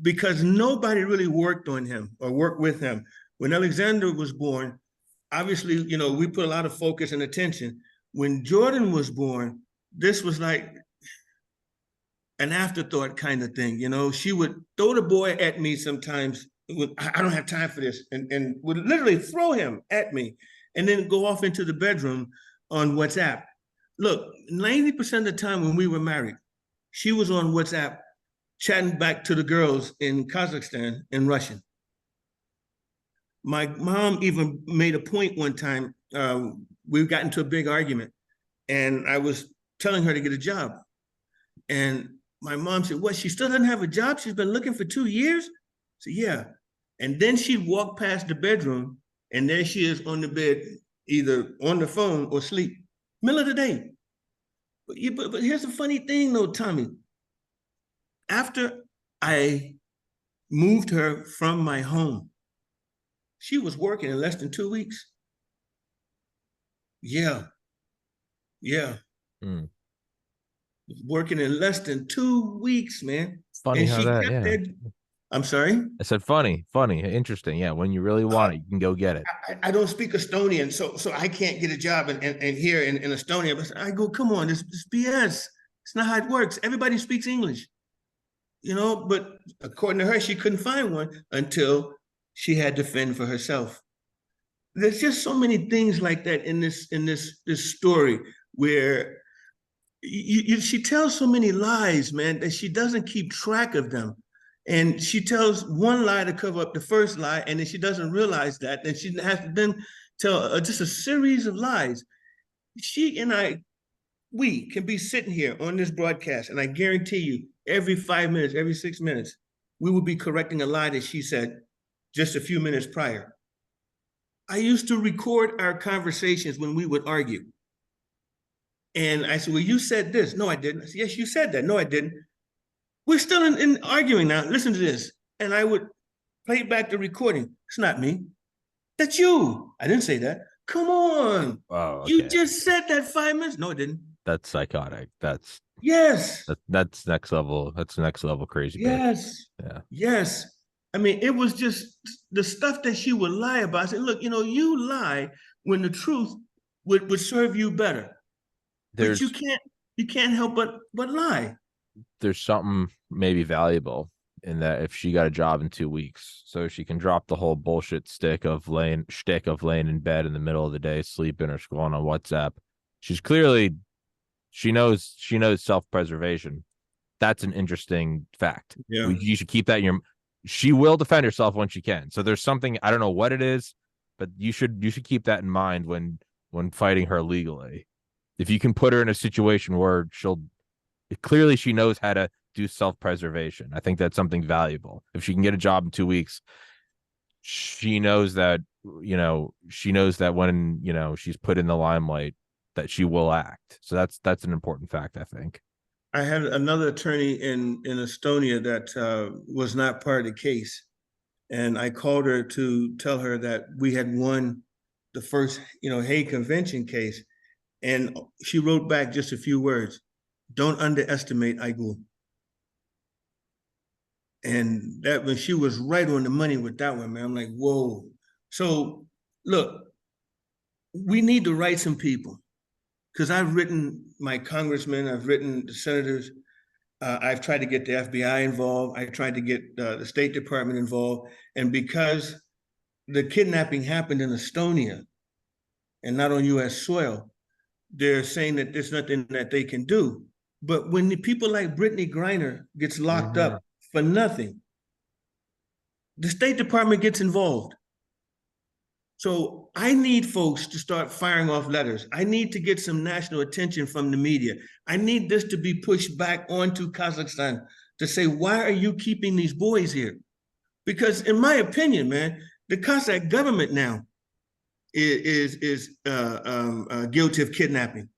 because nobody really worked on him or worked with him. When Alexander was born, obviously, you know, we put a lot of focus and attention. When Jordan was born, this was like an afterthought kind of thing. You know, she would throw the boy at me sometimes. I don't have time for this, and would literally throw him at me and then go off into the bedroom on WhatsApp. Look, 90% of the time when we were married, she was on WhatsApp chatting back to the girls in Kazakhstan in Russian. My mom even made a point one time, we got into a big argument, and I was telling her to get a job. And my mom said, what, she still doesn't have a job? She's been looking for 2 years? I said, yeah. And then she'd walk past the bedroom, and there she is on the bed, either on the phone or asleep, middle of the day. But here's the funny thing, though, Tommy. After I moved her from my home, she was working in less than 2 weeks. Yeah. Working in less than 2 weeks, man. Funny and how that, yeah. That, I'm sorry? I said funny, interesting. Yeah, when you really want it, you can go get it. I don't speak Estonian, so I can't get a job in here in Estonia. But I go, come on, this BS. It's not how it works. Everybody speaks English. You know, but according to her, she couldn't find one until she had to fend for herself. There's just so many things like that in this story where she tells so many lies, man, that she doesn't keep track of them. And she tells one lie to cover up the first lie, and then she doesn't realize that. Then she has to then tell just a series of lies. She and I, we can be sitting here on this broadcast, and I guarantee you, every 5 minutes, every 6 minutes, we will be correcting a lie that she said just a few minutes prior. I used to record our conversations when we would argue. And I said, well, you said this. No, I didn't. I said, yes, you said that. No, I didn't. We're still in arguing now. Listen to this. And I would play back the recording. It's not me. That's you. I didn't say that. Come on. Oh, okay. You just said that 5 minutes. No, I didn't. That's psychotic. That's that's next level. That's next level crazy. Yes. Yeah. Yes. I mean, it was just the stuff that she would lie about. I said, look, you know, you lie when the truth would serve you better. But you can't help but lie. There's something maybe valuable in that if she got a job in 2 weeks, so she can drop the whole bullshit shtick of laying in bed in the middle of the day, sleeping or scrolling on WhatsApp. She knows self-preservation. That's an interesting fact. Yeah. You should keep that in your. She will defend herself when she can. So there's something, I don't know what it is, but you should keep that in mind when fighting her legally. If you can put her in a situation where she'll clearly she knows how to do self-preservation. I think that's something valuable. If she can get a job in 2 weeks, she knows that, she knows that when, she's put in the limelight that she will act. So that's an important fact, I think. I had another attorney in Estonia that was not part of the case. And I called her to tell her that we had won the first, Hague Convention case. And she wrote back just a few words: "Don't underestimate Aigul." And that, when she was right on the money with that one, man, I'm like, whoa. So look, we need to write some people, because I've written my congressmen, I've written the senators, I've tried to get the FBI involved, I tried to get the State Department involved, and because the kidnapping happened in Estonia and not on U.S. soil, they're saying that there's nothing that they can do. But when the people like Brittany Griner gets locked up for nothing, the State Department gets involved. So I need folks to start firing off letters. I need to get some national attention from the media. I need this to be pushed back onto Kazakhstan to say, why are you keeping these boys here? Because in my opinion, man, the Kazakh government now is guilty of kidnapping.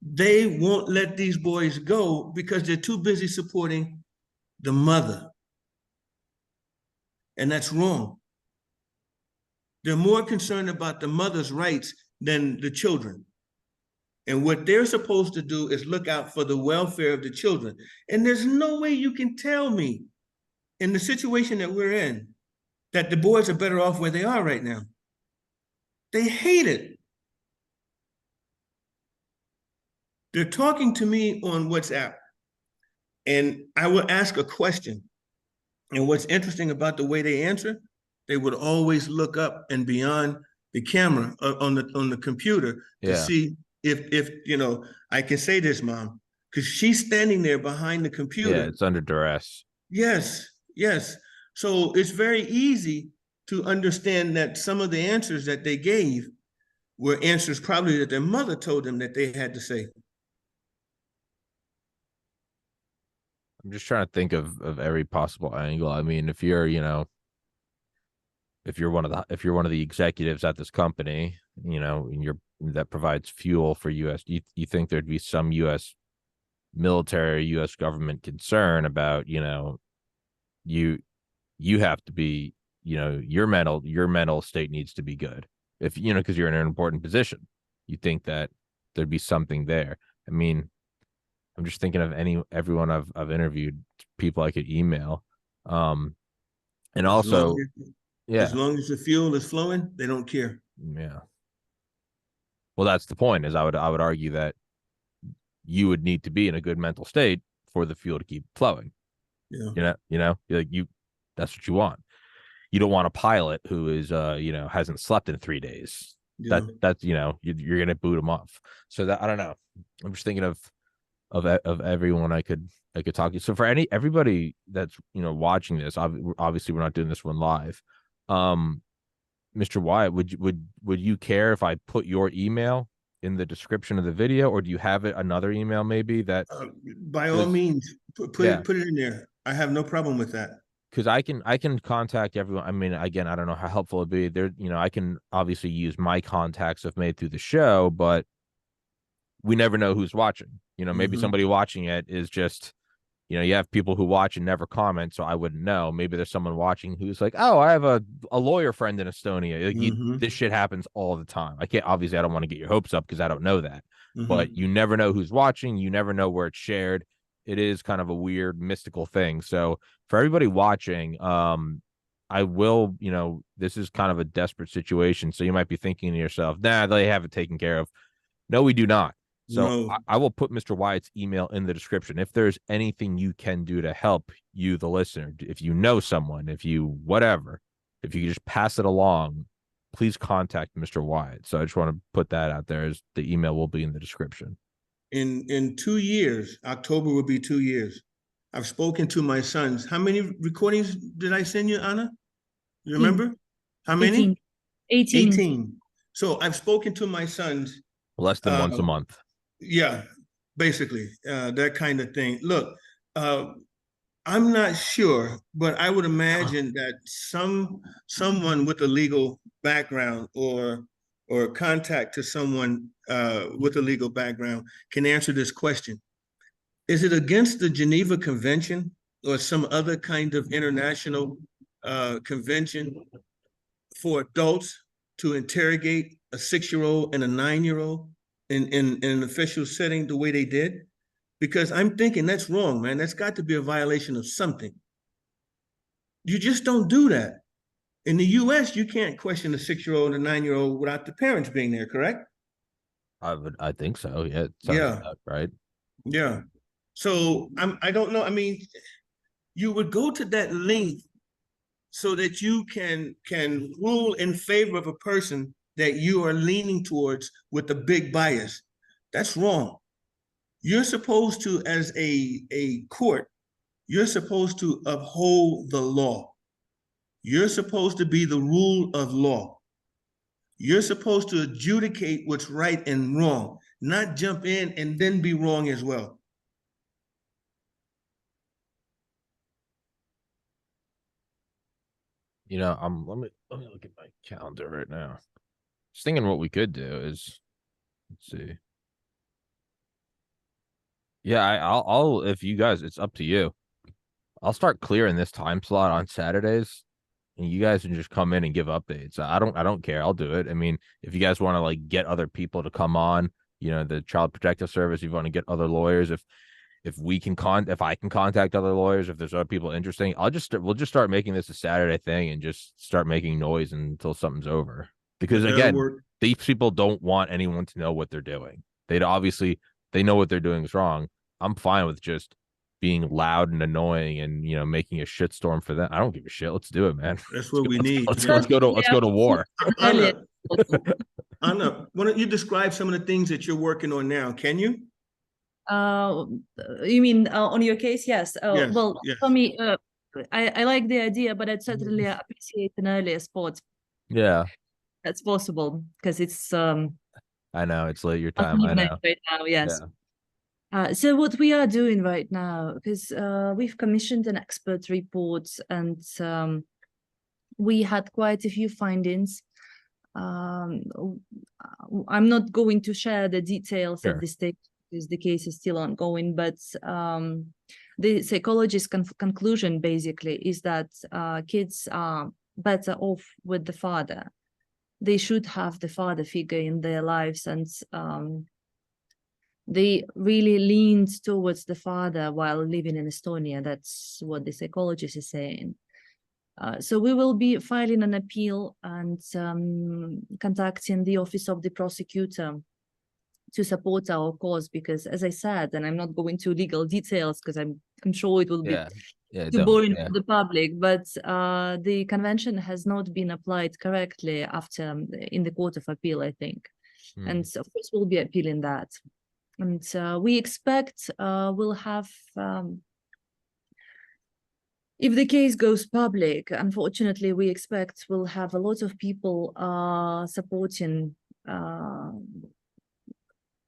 They won't let these boys go because they're too busy supporting the mother. And that's wrong. They're more concerned about the mother's rights than the children. And what they're supposed to do is look out for the welfare of the children. And there's no way you can tell me, in the situation that we're in, that the boys are better off where they are right now. They hate it. They're talking to me on WhatsApp, and I will ask a question. And what's interesting about the way they answer, they would always look up and beyond the camera on the computer to see if I can say this, Mom, because she's standing there behind the computer. Yeah, it's under duress. Yes. So it's very easy to understand that some of the answers that they gave were answers probably that their mother told them that they had to say. I'm just trying to think of every possible angle. I mean, if you're one of the executives at this company, and that provides fuel for U.S., you think there'd be some U.S. military, U.S. government concern about, you have to be, your mental state needs to be good. If, because you're in an important position, you think that there'd be something there. I mean, I'm just thinking of everyone I've interviewed, people I could email. And also, as long as the fuel is flowing, they don't care. Yeah. Well, that's the point, is I would argue that you would need to be in a good mental state for the fuel to keep flowing. Yeah. That's what you want. You don't want a pilot who is, hasn't slept in 3 days. Yeah. That's you're going to boot him off. So that, I don't know. I'm just thinking of everyone I could talk to. So for everybody that's, watching this, obviously we're not doing this one live. Mr. Wyatt, would you care if I put your email in the description of the video, or do you have another email maybe that? By all means, put it in there. I have no problem with that. Because I can contact everyone. I mean, again, I don't know how helpful it'd be. There, I can obviously use my contacts I've made through the show, but we never know who's watching. Maybe somebody watching it is just, you have people who watch and never comment, so I wouldn't know. Maybe there's someone watching who's like, oh, I have a lawyer friend in Estonia. Like, this shit happens all the time. I don't want to get your hopes up because I don't know that. But you never know who's watching. You never know where it's shared. It is kind of a weird, mystical thing. So for everybody watching, I will, this is kind of a desperate situation. So you might be thinking to yourself, nah, they have it taken care of. No, we do not. So I will put Mr. Wyatt's email in the description. If there's anything you can do to help you, the listener, if you know someone, if you just pass it along, please contact Mr. Wyatt. So I just want to put that out there, as the email will be in the description. In 2 years, October will be 2 years. I've spoken to my sons. How many recordings did I send you, Anna? You remember? How many? 18. So I've spoken to my sons. Less than once a month. Yeah. basically, that kind of thing. Look, I'm not sure, but I would imagine that someone with a legal background or contact to someone with a legal background can answer this question. Is it against the Geneva Convention or some other kind of international convention for adults to interrogate a 6-year-old and a 9-year-old in an official setting the way they did? Because I'm thinking that's wrong, man. That's got to be a violation of something. You just don't do that. In the US, you can't question a 6-year-old and a 9-year-old without the parents being there, correct? I think so. Yeah. Yeah. Like, right. Yeah. So I don't know. I mean, you would go to that length so that you can rule in favor of a person that you are leaning towards with a big bias. That's wrong. You're supposed to, as a court, you're supposed to uphold the law. You're supposed to be the rule of law. You're supposed to adjudicate what's right and wrong, not jump in and then be wrong as well. You know, let me look at my calendar right now. Just thinking what we could do is, let's see. Yeah, I'll if you guys, it's up to you. I'll start clearing this time slot on Saturdays, and you guys can just come in and give updates. I don't care. I'll do it. I mean, if you guys want to like get other people to come on, you know, the Child Protective Service, you want to get other lawyers, if I can contact other lawyers, if there's other people interesting, we'll just start making this a Saturday thing and just start making noise until something's over. Because again, these people don't want anyone to know what they're doing. They know what they're doing is wrong. I'm fine with just being loud and annoying and, you know, making a shitstorm for them. I don't give a shit. Let's do it, man. That's what we need. Let's go to war. Anna, why don't you describe some of the things that you're working on now? Can you? You mean on your case? Yes. Yes, Well, yes. for me, I like the idea, but I'd certainly appreciate an earlier spot. Yeah, that's possible because it's I know it's late your time. I know right now. Yes. Yeah. So what we are doing right now, because we've commissioned an expert report and we had quite a few findings. I'm not going to share the details at this stage because the case is still ongoing, but the psychologist's conclusion basically is that kids are better off with the father. They should have the father figure in their lives, and they really leaned towards the father while living in Estonia. That's what the psychologist is saying. So we will be filing an appeal and contacting the office of the prosecutor to support our cause, because as I said, and I'm not going to legal details because I'm sure it will be too boring for the public, but the convention has not been applied correctly after in the Court of Appeal, I think. And of course we'll be appealing that. And we expect we'll have, if the case goes public, unfortunately, we expect we'll have a lot of people supporting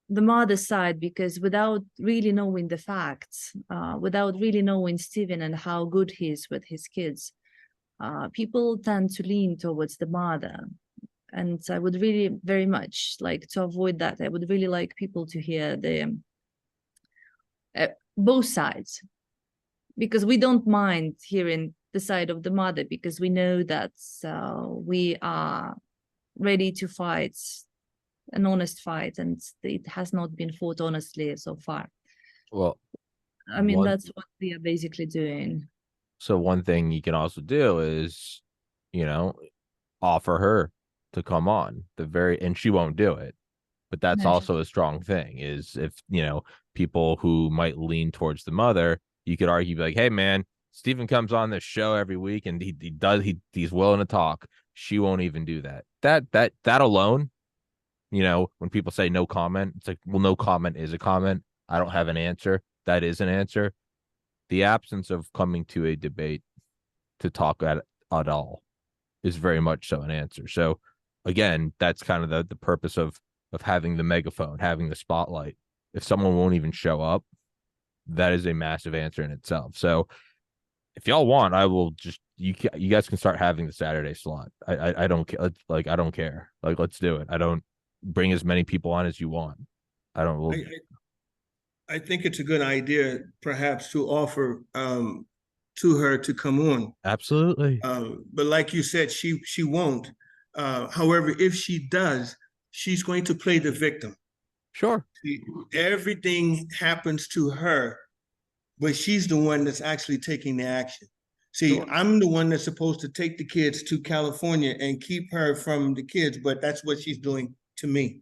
the mother's side, because without really knowing the facts, without really knowing Stephen and how good he is with his kids, people tend to lean towards the mother. And I would really very much like to avoid that. I would really like people to hear the both sides, because we don't mind hearing the side of the mother, because we know that we are ready to fight an honest fight, and it has not been fought honestly so far. Well, I mean, that's what we are basically doing. So one thing you can also do is, you know, offer her to come on and she won't do it, but that's also a strong thing. Is if, you know, people who might lean towards the mother, you could argue like, hey man, Stephen comes on this show every week and he's willing to talk. She won't even do that. That alone, you know, when people say no comment, it's like, well, no comment is a comment. I don't have an answer. That is an answer. The absence of coming to a debate to talk at all is very much so an answer. So again, that's kind of the purpose of having the megaphone, having the spotlight, if someone won't even show up, that is a massive answer in itself. So if y'all want, I will just you guys can start having the Saturday slot. I don't care. Like I don't care. Like let's do it. I don't bring as many people on as you want. I don't. We'll, I think it's a good idea, perhaps, to offer to her to come on. absolutely. But like you said, she won't. However, if she does, she's going to play the victim. Sure. Everything happens to her, but she's the one that's actually taking the action. See, Sure. I'm the one that's supposed to take the kids to California and keep her from the kids, but that's what she's doing to me.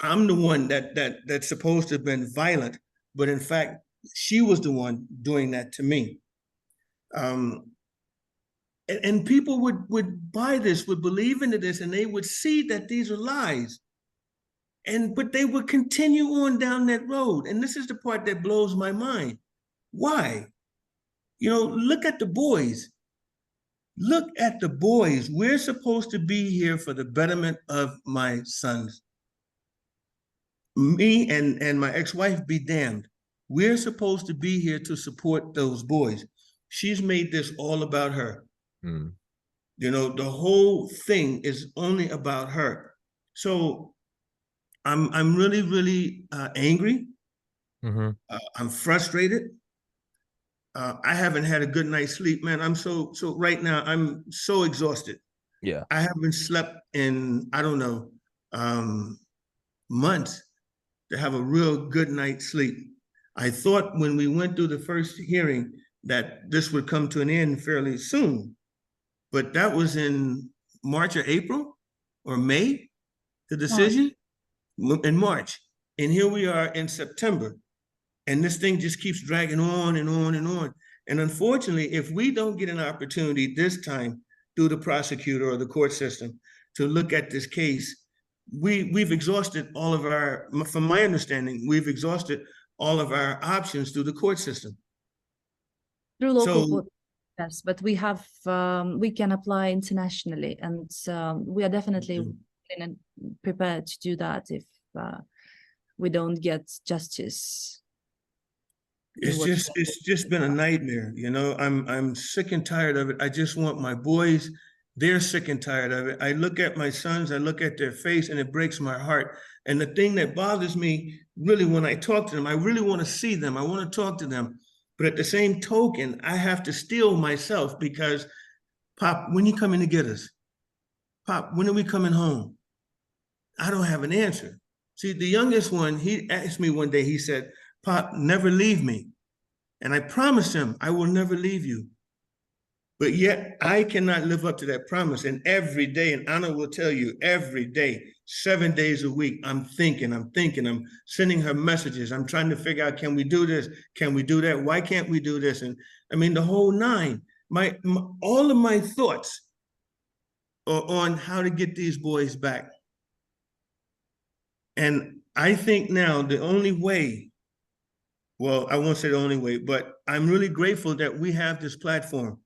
I'm the one that's supposed to have been violent, but in fact, she was the one doing that to me. And people would buy this, would believe into this, and they would see that these are lies. But they would continue on down that road. And this is the part that blows my mind. Why? You know, look at the boys. Look at the boys. We're supposed to be here for the betterment of my sons. Me and my ex-wife be damned. We're supposed to be here to support those boys. She's made this all about her. Mm. You know, the whole thing is only about her. So I'm really, really angry. Mm-hmm. I'm frustrated. I haven't had a good night's sleep, man. I'm so right now, I'm so exhausted. Yeah. I haven't slept in, I don't know, months to have a real good night's sleep. I thought when we went through the first hearing that this would come to an end fairly soon, but that was in March or April or May, the decision in March. And here we are in September. And this thing just keeps dragging on and on and on. And unfortunately, if we don't get an opportunity this time through the prosecutor or the court system to look at this case, we've exhausted all of our, from my understanding, we've exhausted all of our options through the court system. Through local court, yes, but we have we can apply internationally, and we are definitely prepared to do that if we don't get justice. It's just been a nightmare, you know. I'm sick and tired of it. I just want my boys. They're sick and tired of it. I look at my sons, I look at their face, and it breaks my heart. And the thing that bothers me, really, when I talk to them, I really want to see them. I want to talk to them. But at the same token, I have to steel myself because, Pop, when you coming to get us? Pop, when are we coming home? I don't have an answer. See, the youngest one, he asked me one day, he said, Pop, never leave me. And I promised him I will never leave you. But yet I cannot live up to that promise. And every day, and Anna will tell you, every day, 7 days a week, I'm thinking, I'm sending her messages. I'm trying to figure out, can we do this? Can we do that? Why can't we do this? And I mean, the whole nine, all of my thoughts are on how to get these boys back. And I think now the only way, well, I won't say the only way, but I'm really grateful that we have this platform.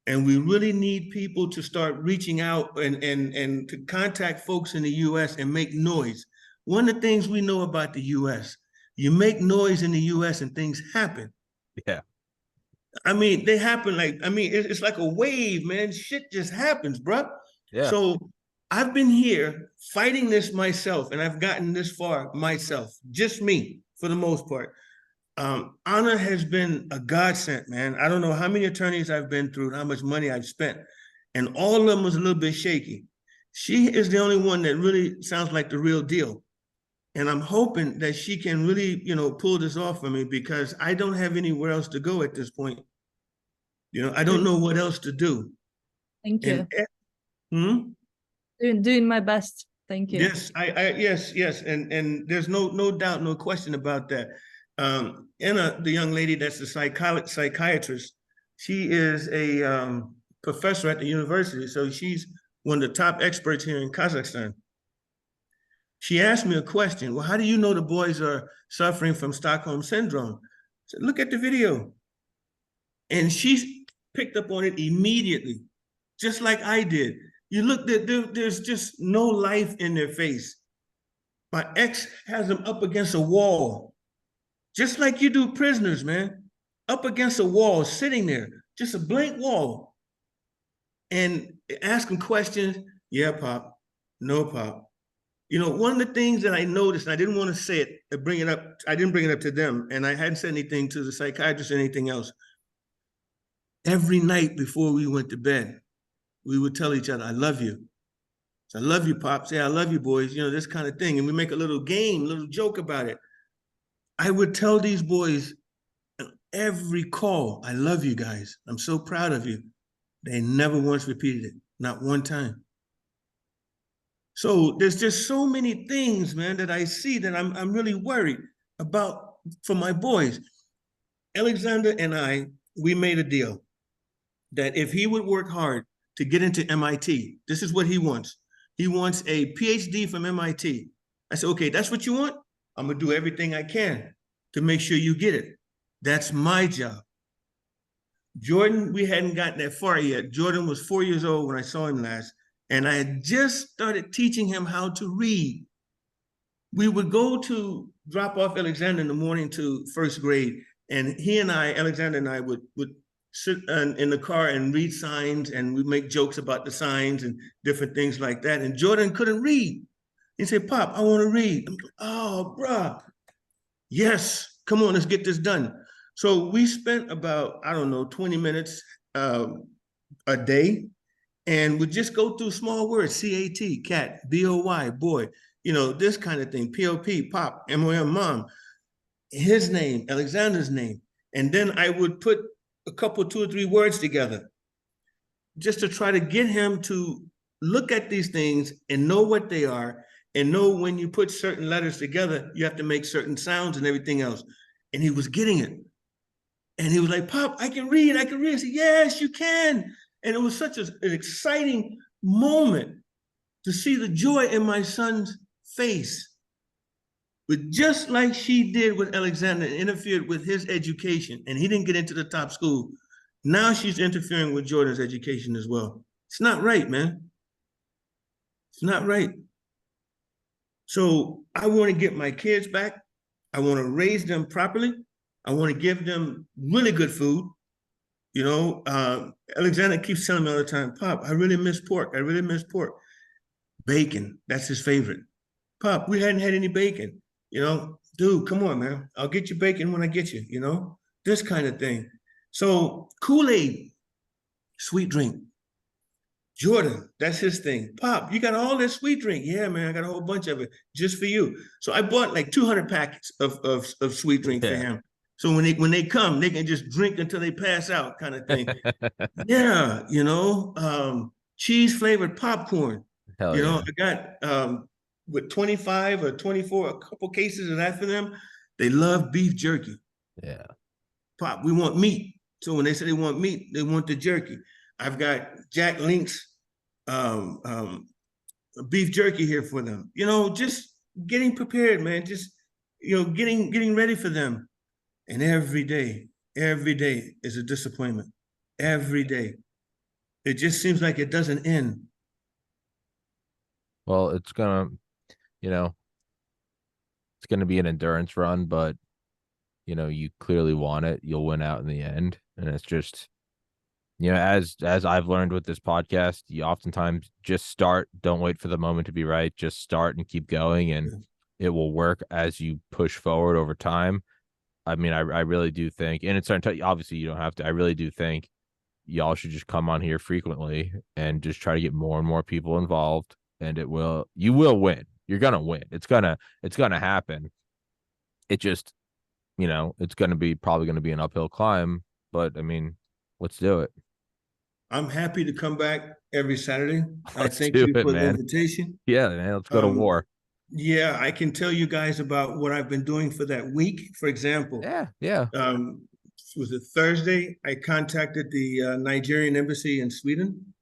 And we really need people to start reaching out and to contact folks in the US and make noise. One of the things we know about the US, you make noise in the US and things happen. Yeah. I mean, they happen like, I mean, it's like a wave, man. Shit just happens, bro. Yeah. So I've been here fighting this myself, and I've gotten this far myself, just me for the most part. Anna has been a godsend, man. I don't know how many attorneys I've been through, how much money I've spent, and all of them was a little bit shaky. She is the only one that really sounds like the real deal. And I'm hoping that she can really, you know, pull this off for me, because I don't have anywhere else to go at this point. You know, I don't know what else to do. Thank you. Doing my best. Thank you. Yes, yes. And there's no doubt, no question about that. Anna, the young lady that's a psychiatrist, she is a professor at the university. So she's one of the top experts here in Kazakhstan. She asked me a question. Well, how do you know the boys are suffering from Stockholm syndrome? I said, look at the video. And she picked up on it immediately, just like I did. You look, there's just no life in their face. My ex has him up against a wall, just like you do prisoners, man. Up against a wall, sitting there, just a blank wall. And ask him questions. Yeah, Pop. No, Pop. You know, one of the things that I noticed, and I didn't want to say it, bring it up, I didn't bring it up to them, and I hadn't said anything to the psychiatrist or anything else. Every night before we went to bed, we would tell each other, I love you. So I love you, Pop. Say, I love you, boys, you know, this kind of thing. And we make a little game, a little joke about it. I would tell these boys every call, I love you guys. I'm so proud of you. They never once repeated it, not one time. So there's just so many things, man, that I see that I'm really worried about for my boys. Alexander and I, we made a deal that if he would work hard to get into MIT, this is what he wants. He wants a PhD from MIT. I said, okay, that's what you want? I'm gonna do everything I can to make sure you get it. That's my job. Jordan, we hadn't gotten that far yet. Jordan was 4 years old when I saw him last, and I had just started teaching him how to read. We would go to drop off Alexander in the morning to first grade, and he and I, Alexander and I, would sit in the car and read signs, and we'd make jokes about the signs and different things like that. And Jordan couldn't read. He said, Pop, I want to read. I'm like, oh, bruh. Yes, come on, let's get this done. So we spent about, I don't know, 20 minutes a day, and we just go through small words, C-A-T, cat, B-O-Y, boy, you know, this kind of thing, P-O-P, pop, M-O-M, mom, his name, Alexander's name. And then I would put a couple, 2 or 3 words together just to try to get him to look at these things and know what they are, and know when you put certain letters together, you have to make certain sounds and everything else. And he was getting it. And he was like, Pop, I can read, I can read. I said, yes, you can. And it was such an exciting moment to see the joy in my son's face. But just like she did with Alexander, interfered with his education, and he didn't get into the top school, now she's interfering with Jordan's education as well. It's not right, man. It's not right. So I want to get my kids back. I want to raise them properly. I want to give them really good food. You know, Alexander keeps telling me all the time, Pop, I really miss pork. I really miss pork. Bacon, that's his favorite. Pop, we hadn't had any bacon. You know, dude, come on, man. I'll get you bacon when I get you, you know, this kind of thing. So Kool-Aid, sweet drink. Jordan, that's his thing. Pop, you got all this sweet drink. Yeah, man, I got a whole bunch of it just for you. So I bought like 200 packets of sweet drink for him. So when they come, they can just drink until they pass out, kind of thing. Yeah, you know, cheese flavored popcorn. Hell you know, yeah. I got with 25 or 24, a couple cases of that for them. They love beef jerky. Yeah. Pop, we want meat. So when they say they want meat, they want the jerky. I've got Jack Link's beef jerky here for them. You know, just getting prepared, man. Just, you know, getting ready for them. And every day is a disappointment. Every day. It just seems like it doesn't end. Well, it's gonna, you know, it's gonna be an endurance run, but you know, you clearly want it. You'll win out in the end. And it's just, you know, as I've learned with this podcast, you oftentimes just start, don't wait for the moment to be right, just start and keep going, and it will work as you push forward over time. I mean, I really do think, and it's obviously you don't have to, I really do think y'all should just come on here frequently and just try to get more and more people involved, and you will win. You're gonna win. It's gonna happen. It just, you know, it's probably gonna be an uphill climb, but I mean, let's do it. I'm happy to come back every Saturday. I thank do you it, for man. the invitation. Yeah, man, let's go to war. Yeah, I can tell you guys about what I've been doing for that week. For example, Yeah. Was it Thursday? I contacted the Nigerian embassy in Sweden.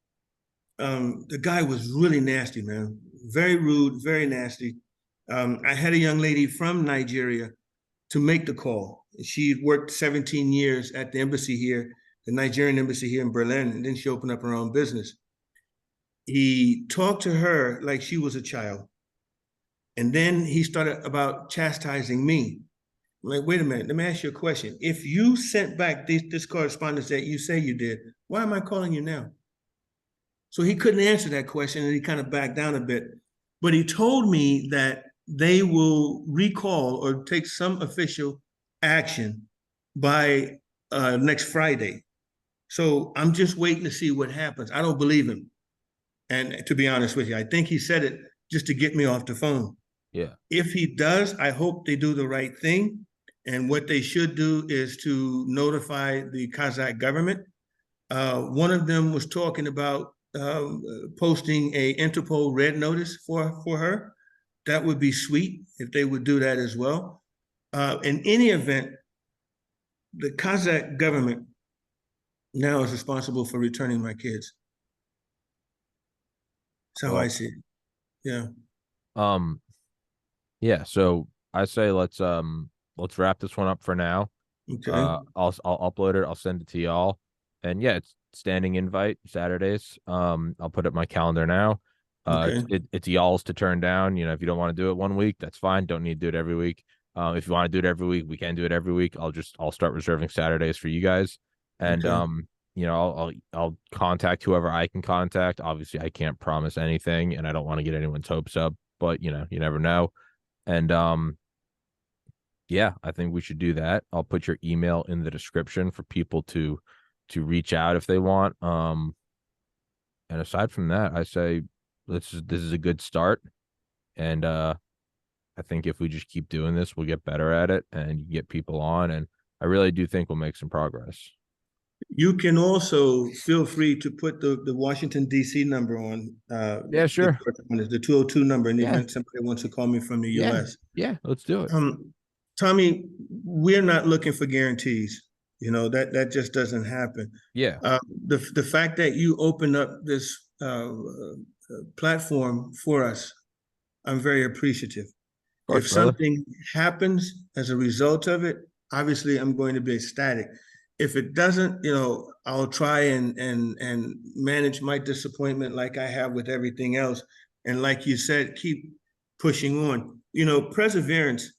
The guy was really nasty, man. Very rude, very nasty. I had a young lady from Nigeria to make the call. She had worked 17 years at the embassy here, the Nigerian embassy here in Berlin, and then she opened up her own business. He talked to her like she was a child. And then he started about chastising me. I'm like, wait a minute, let me ask you a question. If you sent back this correspondence that you say you did, why am I calling you now? So he couldn't answer that question, and he kind of backed down a bit. But he told me that they will recall or take some official action by next Friday. So I'm just waiting to see what happens. I don't believe him. And to be honest with you, I think he said it just to get me off the phone. Yeah. If he does, I hope they do the right thing. And what they should do is to notify the Kazakh government. One of them was talking about posting a Interpol red notice for her. That would be sweet if they would do that as well. In any event, the Kazakh government now is responsible for returning my kids. That's how I see it. Yeah. Yeah. So I say let's wrap this one up for now. Okay. I'll upload it. I'll send it to y'all. And yeah, it's standing invite Saturdays. I'll put it in my calendar now. Okay. It's y'all's to turn down. You know, if you don't want to do it one week, that's fine. Don't need to do it every week. If you want to do it every week, we can do it every week. I'll start reserving Saturdays for you guys. And Okay. you know, I'll contact whoever I can contact. Obviously, I can't promise anything, and I don't want to get anyone's hopes up, but you know, you never know. And yeah, I think we should do that. I'll put your email in the description for people to reach out if they want. And aside from that, I say this is a good start. And I think if we just keep doing this, we'll get better at it and get people on. And I really do think we'll make some progress. You can also feel free to put the Washington, D.C. number on. Yeah, sure. The 202 number in the Yeah. event somebody wants to call me from the U.S. Yeah, let's do it. Tommy, we're not looking for guarantees. You know, that just doesn't happen. Yeah. The fact that you opened up this platform for us, I'm very appreciative. Of course, If brother. something happens as a result of it, obviously I'm going to be ecstatic. If it doesn't, you know, I'll try and manage my disappointment like I have with everything else. And like you said, keep pushing on. You know, perseverance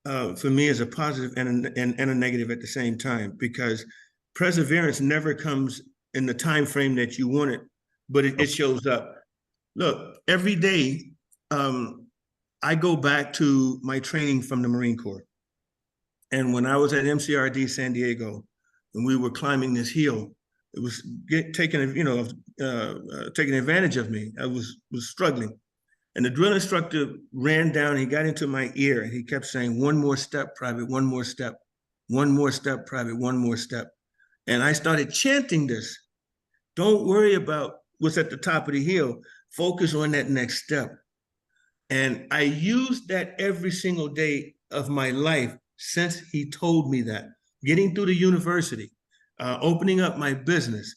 for me is a positive and a negative at the same time, because perseverance never comes in the time frame that you want it, but it shows up. Look, every day I go back to my training from the Marine Corps. And when I was at MCRD San Diego, and we were climbing this hill, it was taking advantage of me. I was struggling. And the drill instructor ran down, he got into my ear, and he kept saying, "One more step, Private, one more step, one more step, Private, one more step." And I started chanting this. Don't worry about what's at the top of the hill. Focus on that next step. And I used that every single day of my life since he told me that. Getting through the university, opening up my business,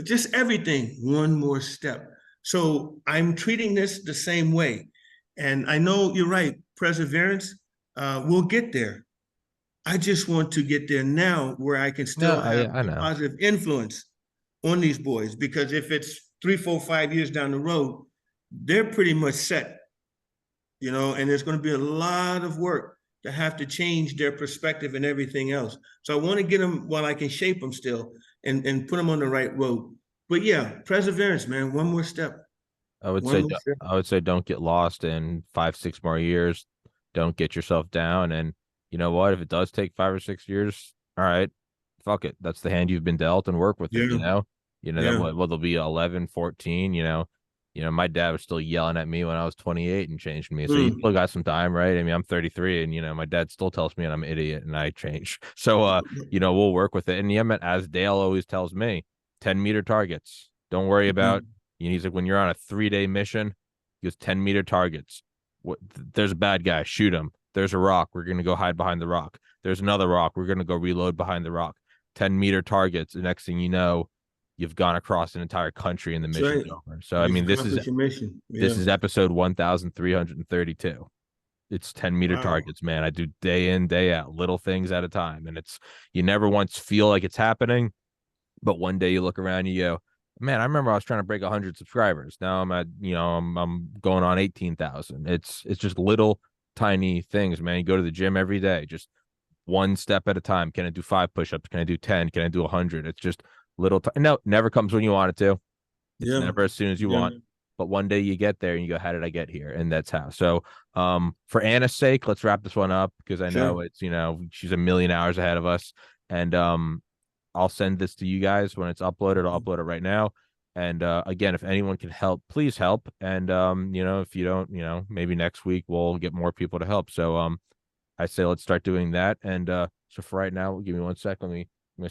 just everything, one more step. So I'm treating this the same way. And I know you're right, perseverance, we'll get there. I just want to get there now where I can still have a positive influence on these boys, because if it's 3, 4, 5 years down the road, they're pretty much set, you know, and there's going to be a lot of work to have to change their perspective and everything else. So I want to get them while I can shape them still and put them on the right road. But yeah, perseverance, man. One more step. I would say don't get lost in 5, 6 more years. Don't get yourself down. And you know what? If it does take 5 or 6 years, all right, fuck it. That's the hand you've been dealt, and work with it. You know, that they'll be 11, 14. You know, my dad was still yelling at me when I was 28 and changed me. So you still got some time, right? I mean, I'm 33, and you know, my dad still tells me I'm an idiot, and I change. So you know, we'll work with it. And yeah, as Dale always tells me, 10-meter targets. Don't worry about. He's like, when you're on a 3-day mission, he goes 10-meter targets. There's a bad guy, shoot him. There's a rock, we're gonna go hide behind the rock. There's another rock, we're gonna go reload behind the rock. 10-meter targets. The next thing you know, you've gone across an entire country and the mission's over. So I mean, this is episode 1332. It's 10-meter targets, man. I do day in, day out, little things at a time. And you never once feel like it's happening, but one day you look around, you go, Man, I remember I was trying to break 100 subscribers. Now I'm at, I'm going on 18,000. It's just little tiny things, man. You go to the gym every day, just one step at a time. Can I do 5 push-ups? Can I do 10? Can I do 100? It's just little. No, never comes when you want it to. It's Yeah. never as soon as you want. But one day you get there and you go, how did I get here? And that's how. So, for Anna's sake, let's wrap this one up because I know Sure. it's, she's a million hours ahead of us. And I'll send this to you guys when it's uploaded. I'll upload it right now. And again, if anyone can help, please help. And if you don't, maybe next week we'll get more people to help. So I say let's start doing that. And so for right now, give me 1 sec. Let me